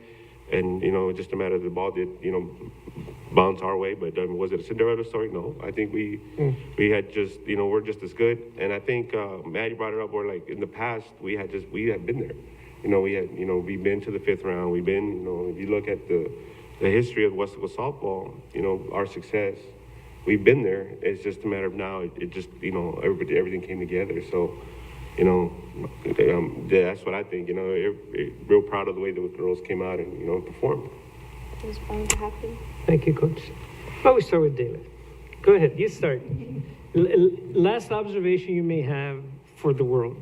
Speaker 2: And, you know, just a matter of the ball did, you know, bounce our way. But was it a Cinderella story? No. I think we had just, you know, we're just as good. And I think Maddie brought it up where, like, in the past, we had been there. You know, we've been to the 5th round. We've been, you know, if you look at the history of Weslaco softball, you know, our success, we've been there. It's just a matter of now, it just, you know, everything came together. So, you know, that's what I think. You know, real proud of the way the girls came out and, you know, performed.
Speaker 4: it was bound to happen.
Speaker 1: Thank you, Coach. I always start with David. Go ahead, you start. Last observation you may have for the world.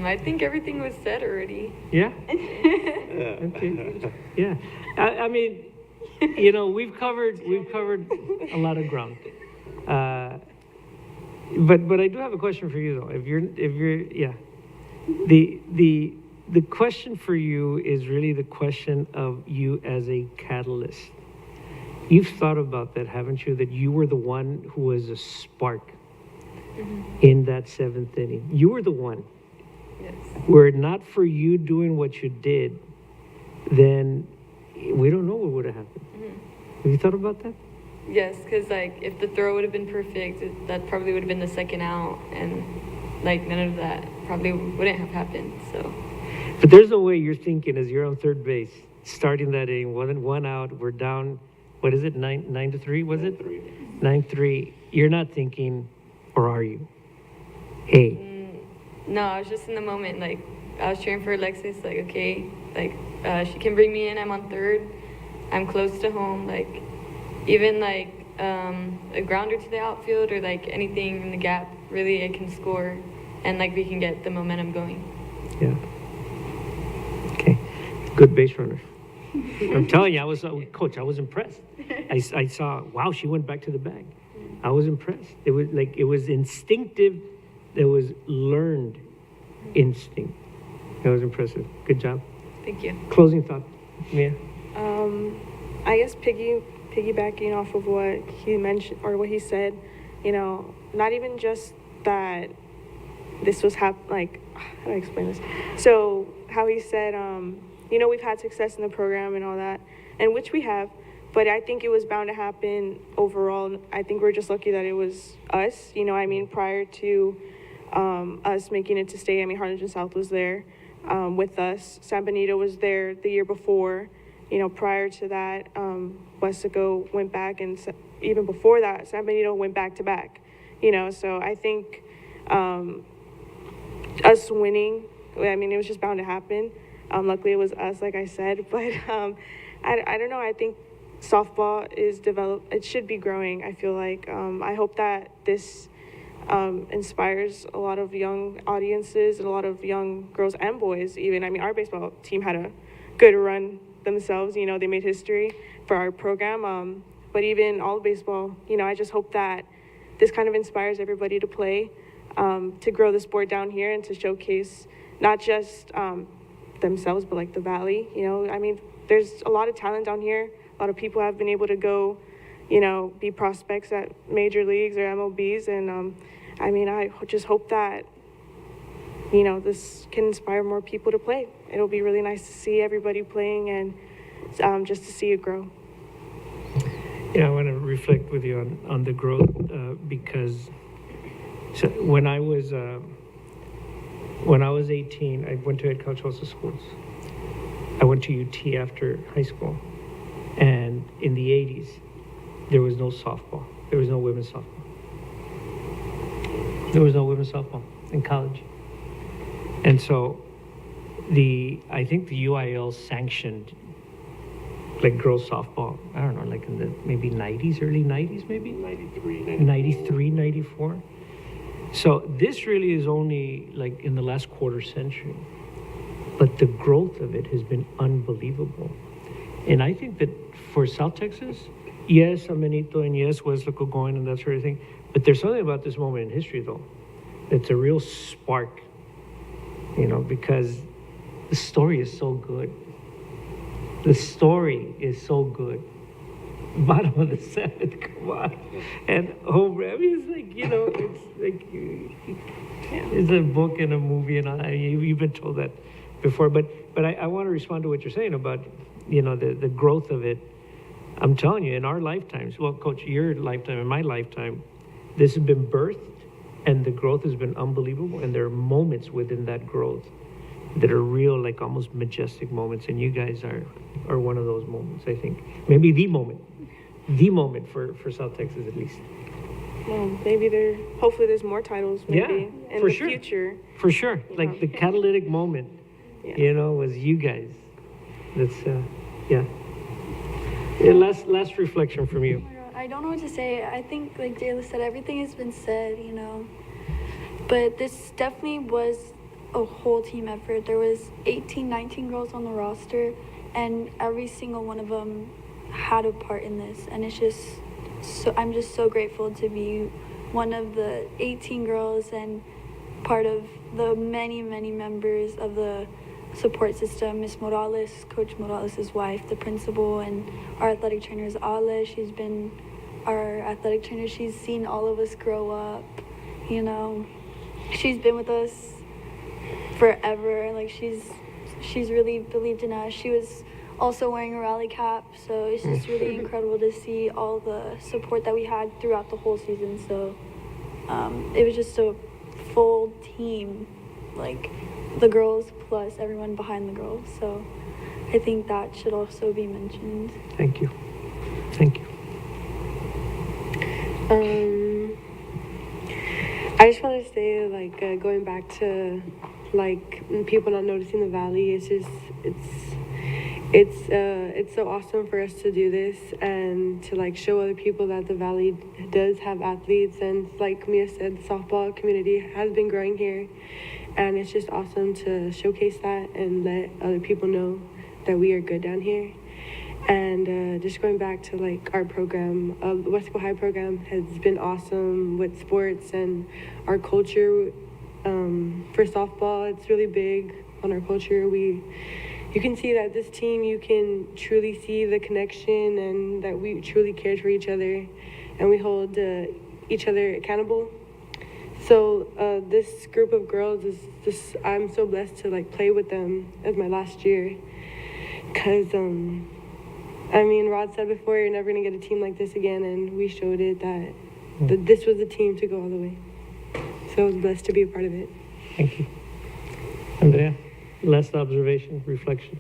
Speaker 3: I think everything was said already.
Speaker 1: Yeah? Okay. Yeah. I mean, you know, we've covered a lot of ground. But I do have a question for you though. If you're yeah. The question for you is really the question of you as a catalyst. You've thought about that, haven't you? That you were the one who was a spark in that seventh inning. You were the one.
Speaker 3: Yes.
Speaker 1: Were it not for you doing what you did, then we don't know what would have happened. Have you thought about that?
Speaker 3: Yes, because like if the throw would have been perfect, that probably would have been the second out, and like none of that probably wouldn't have happened. So.
Speaker 1: But there's no way you're thinking as you're on third base, starting that inning, one out, we're down. What is it? 9-3? Was it? 9-3. You're not thinking, or are you? Hey.
Speaker 3: No, I was just in the moment, like, I was cheering for Alexis, like, okay, like, she can bring me in, I'm on third, I'm close to home, like, even, like, a grounder to the outfield or, like, anything in the gap, really, I can score, and, like, we can get the momentum going.
Speaker 1: Yeah. Okay. Good base runner. I'm telling you, Coach, I was impressed. I saw, wow, she went back to the bag. I was impressed. It was instinctive. There was learned instinct. That was impressive. Good job.
Speaker 3: Thank you.
Speaker 1: Closing thought, Mia.
Speaker 4: I guess piggybacking off of what he mentioned or what he said, you know, not even just that this was how do I explain this? So how he said, you know, we've had success in the program and all that, and which we have, but I think it was bound to happen overall. I think we're just lucky that it was us, you know, I mean, prior to us making it to state. I mean, Harlingen South was there with us. San Benito was there the year before. You know, prior to that, Weslaco went back, and even before that, San Benito went back to back. You know, so I think us winning, I mean, it was just bound to happen. Luckily, it was us, like I said. But I don't know. I think softball is developed. It should be growing, I feel like. I hope that this inspires a lot of young audiences and a lot of young girls and boys even. I mean, our baseball team had a good run themselves. You know, they made history for our program. But even all baseball, you know, I just hope that this kind of inspires everybody to play, to grow the sport down here and to showcase not just themselves, but like the Valley. You know, I mean, there's a lot of talent down here. A lot of people have been able to go, you know, be prospects at major leagues or MLBs. And I mean, I just hope that, you know, this can inspire more people to play. It'll be really nice to see everybody playing and just to see it grow.
Speaker 1: Yeah, I want to reflect with you on the growth because so when I was 18, I went to agricultural schools. I went to UT after high school, and in the 80s, there was no softball. There was no women's softball. There was no women's softball in college, and so I think the UIL sanctioned like girls softball, I don't know, like in the maybe 90s, early 90s maybe? 93, 94. So this really is only like in the last quarter century. But the growth of it has been unbelievable. And I think that for South Texas, yes, San Benito and yes, Weslaco going and that sort of thing. But there's something about this moment in history though. It's a real spark, you know, because the story is so good. The story is so good. Bottom of the seventh, come on. And home run, I mean, it's like, you know, it's like, it's a book and a movie and all that. You've been told that before. But I want to respond to what you're saying about, you know, the growth of it. I'm telling you, in our lifetimes, well, Coach, your lifetime and my lifetime, this has been birthed and the growth has been unbelievable. And there are moments within that growth that are real, like almost majestic moments, and you guys are one of those moments, I think. Maybe the moment for South Texas at least.
Speaker 4: Well, maybe hopefully there's more titles maybe in
Speaker 1: for
Speaker 4: the
Speaker 1: sure.
Speaker 4: future.
Speaker 1: For sure. Like the catalytic moment,
Speaker 4: Yeah.
Speaker 1: you know, was you guys. That's, yeah. Yeah, last reflection from you.
Speaker 5: Oh my God, I don't know what to say. I think, like Jayla said, everything has been said, you know. But this definitely was a whole team effort. There was 18, 19 girls on the roster, and every single one of them had a part in this. And it's just so, I'm just so grateful to be one of the 18 girls and part of the many, many members of the support system. Miss Morales, Coach Morales' wife, the principal, and our athletic trainer is Ale. She's been our athletic trainer. She's seen all of us grow up, you know. She's been with us forever. Like, she's really believed in us. She was also wearing a rally cap, so it's just really incredible to see all the support that we had throughout the whole season. So it was just a full team, like the girls plus everyone behind the girls. So I think that should also be mentioned.
Speaker 1: Thank you. Thank you.
Speaker 6: I just want to say, like, going back to, like, people not noticing the valley, it's just, it's so awesome for us to do this and to, like, show other people that the valley does have athletes. And like Mia said, the softball community has been growing here, and it's just awesome to showcase that and let other people know that we are good down here. And just going back to, like, our program, the Weslaco High program has been awesome with sports and our culture. For softball, it's really big on our culture. You can see that this team, you can truly see the connection and that we truly care for each other and we hold each other accountable. So this group of girls is just, I'm so blessed to, like, play with them as my last year. Because, I mean, Rod said before, you're never going to get a team like this again, and we showed it that this was the team to go all the way. So I was blessed to be a part of it.
Speaker 1: Thank you. Andrea, last observation, reflection.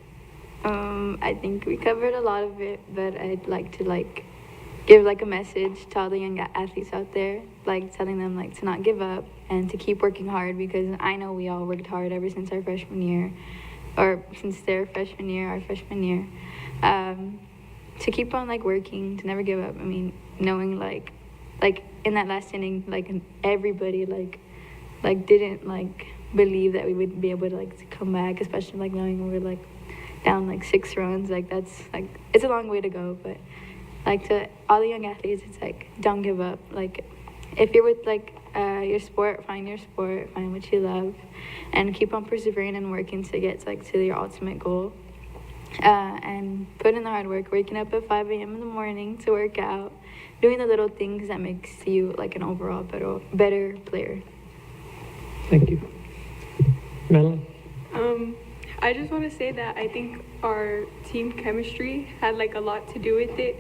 Speaker 7: I think we covered a lot of it, but I'd like to, like, give, like, a message to all the young athletes out there, like, telling them, like, to not give up and to keep working hard, because I know we all worked hard ever since our freshman year, or since their freshman year, our freshman year. To keep on, like, working, to never give up. I mean, knowing, like in that last inning, like, everybody, like didn't, like, believe that we would be able to, like, to come back, especially, like, knowing we were, like, down, like, 6 runs. Like, that's, like, it's a long way to go, but, like, to all the young athletes, it's, like, don't give up. Like, if you're with, like, your sport, find what you love, and keep on persevering and working to get, like, to your ultimate goal. And put in the hard work, waking up at 5 a.m. in the morning to work out, doing the little things that makes you, like, an overall better player.
Speaker 1: Thank you. Madeline?
Speaker 8: I just want to say that I think our team chemistry had, like, a lot to do with it.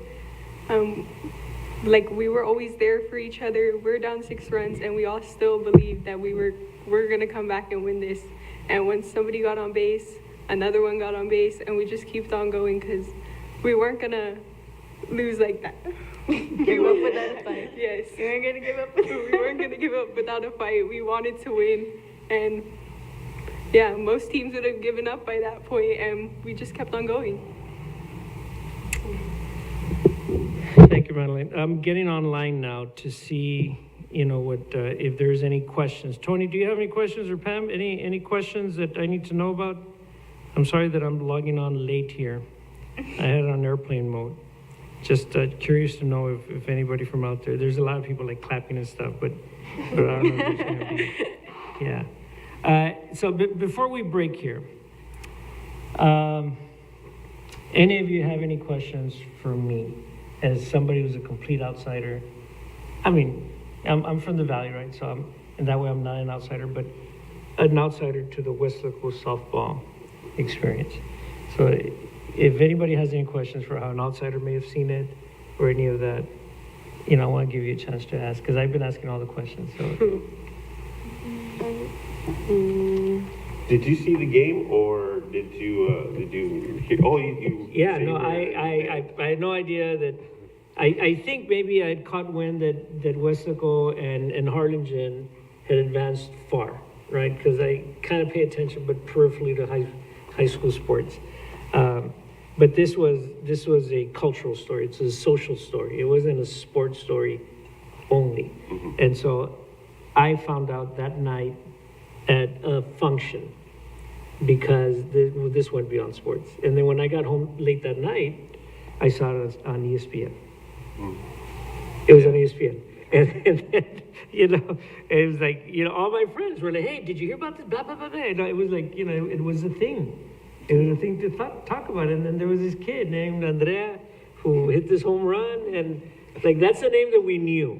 Speaker 8: Like, we were always there for each other. We're down 6 runs, and we all still believed that we're going to come back and win this. And when somebody got on base, another one got on base, and we just kept on going because we weren't going to lose like that.
Speaker 7: Give up without a fight.
Speaker 8: Yes.
Speaker 7: We weren't going to give up.
Speaker 8: We weren't going to give up without a fight. We wanted to win. And, yeah, most teams would have given up by that point, and we just kept on going.
Speaker 1: Thank you, Madeline. I'm getting online now to see, you know, what if there's any questions. Tony, do you have any questions, or Pam? Any questions that I need to know about? I'm sorry that I'm logging on late here. I had it on airplane mode. Just curious to know if anybody from out there. There's a lot of people, like, clapping and stuff, but I don't know if there's gonna be. Yeah. So before we break here, any of you have any questions for me as somebody who's a complete outsider? I mean, I'm from the Valley, right? So and that way I'm not an outsider, but an outsider to the Weslaco softball experience. So if anybody has any questions for how an outsider may have seen it or any of that, you know, I want to give you a chance to ask, because I've been asking all the questions. So.
Speaker 2: Did you see the game, or did you hear? Oh, you
Speaker 1: Yeah, no, I had no idea that. I think maybe I had caught wind that Weslaco and Harlingen had advanced far, right? Because I kind of pay attention, but peripherally to high school sports. But this was a cultural story. It's a social story. It wasn't a sports story only. And so I found out that night at a function because this went beyond sports. And then when I got home late that night, I saw it on ESPN. It was on ESPN. And then, you know, it was like, you know, all my friends were like, hey, did you hear about this? Blah, blah, blah, blah. And it was like, you know, it was a thing. It was a thing to talk about. And then there was this kid named Andrea who hit this home run. And like, that's a name that we knew,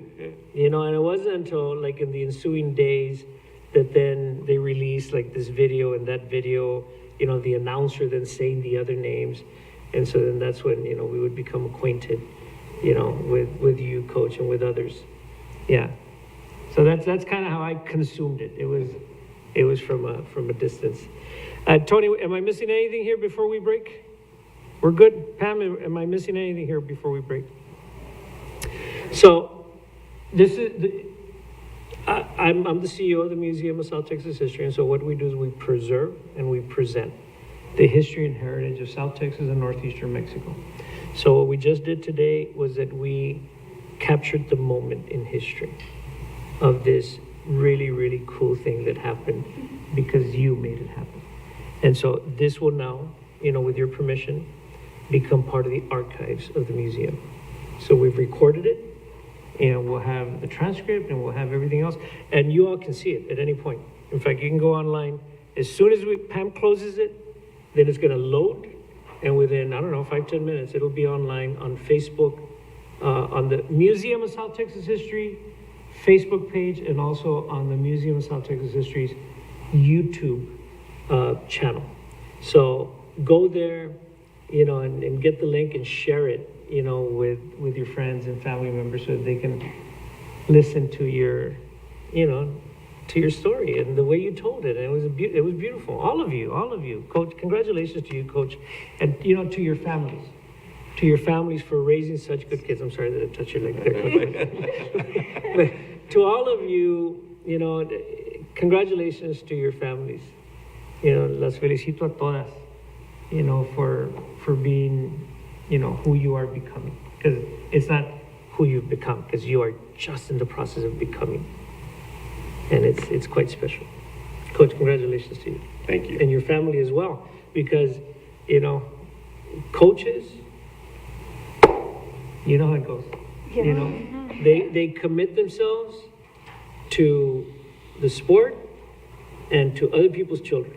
Speaker 1: you know, and it wasn't until like in the ensuing days that then they released like this video, and that video, you know, the announcer then saying the other names. And so then that's when, you know, we would become acquainted, you know, with you, Coach, and with others. Yeah. So that's kind of how I consumed it. It was from a distance. Tony, am I missing anything here before we break? We're good. Pam, am I missing anything here before we break? So this is I'm the CEO of the Museum of South Texas History, and so what we do is we preserve and we present the history and heritage of South Texas and northeastern Mexico. So what we just did today was that we captured the moment in history of this really, really cool thing that happened because you made it happen. And so this will now, you know, with your permission, become part of the archives of the museum. So we've recorded it, and we'll have the transcript, and we'll have everything else, and you all can see it at any point. In fact, you can go online. As soon as Pam closes it, then it's gonna load, and within, I don't know, 5-10 minutes, it'll be online on Facebook, on the Museum of South Texas History Facebook page, and also on the Museum of South Texas History's YouTube channel. So go there, you know, and get the link and share it, you know, with your friends and family members so that they can listen to your, you know, to your story and the way you told it. And it was beautiful. All of you, Coach. Congratulations to you, Coach, and you know, to your families for raising such good kids. I'm sorry that I touched your leg there. But to all of you, you know, congratulations to your families. You know, las felicito a todas, you know, for being, you know, who you are becoming. Because it's not who you've become, because you are just in the process of becoming. And it's quite special. Coach, congratulations to you.
Speaker 2: Thank you.
Speaker 1: And your family as well. Because, you know, coaches, you know how it goes.
Speaker 4: Yeah.
Speaker 1: You know, they commit themselves to the sport and to other people's children.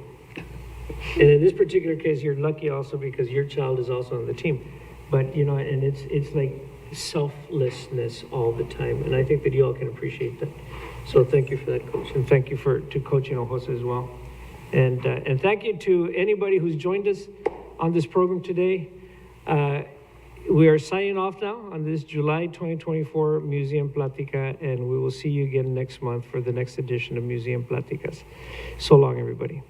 Speaker 1: And in this particular case, you're lucky also because your child is also on the team. But, you know, and it's like selflessness all the time. And I think that you all can appreciate that. So thank you for that, Coach. And thank you to Coach Hinojosa as well. And thank you to anybody who's joined us on this program today. We are signing off now on this July 2024 Museum Plática, and we will see you again next month for the next edition of Museum Pláticas. So long, everybody.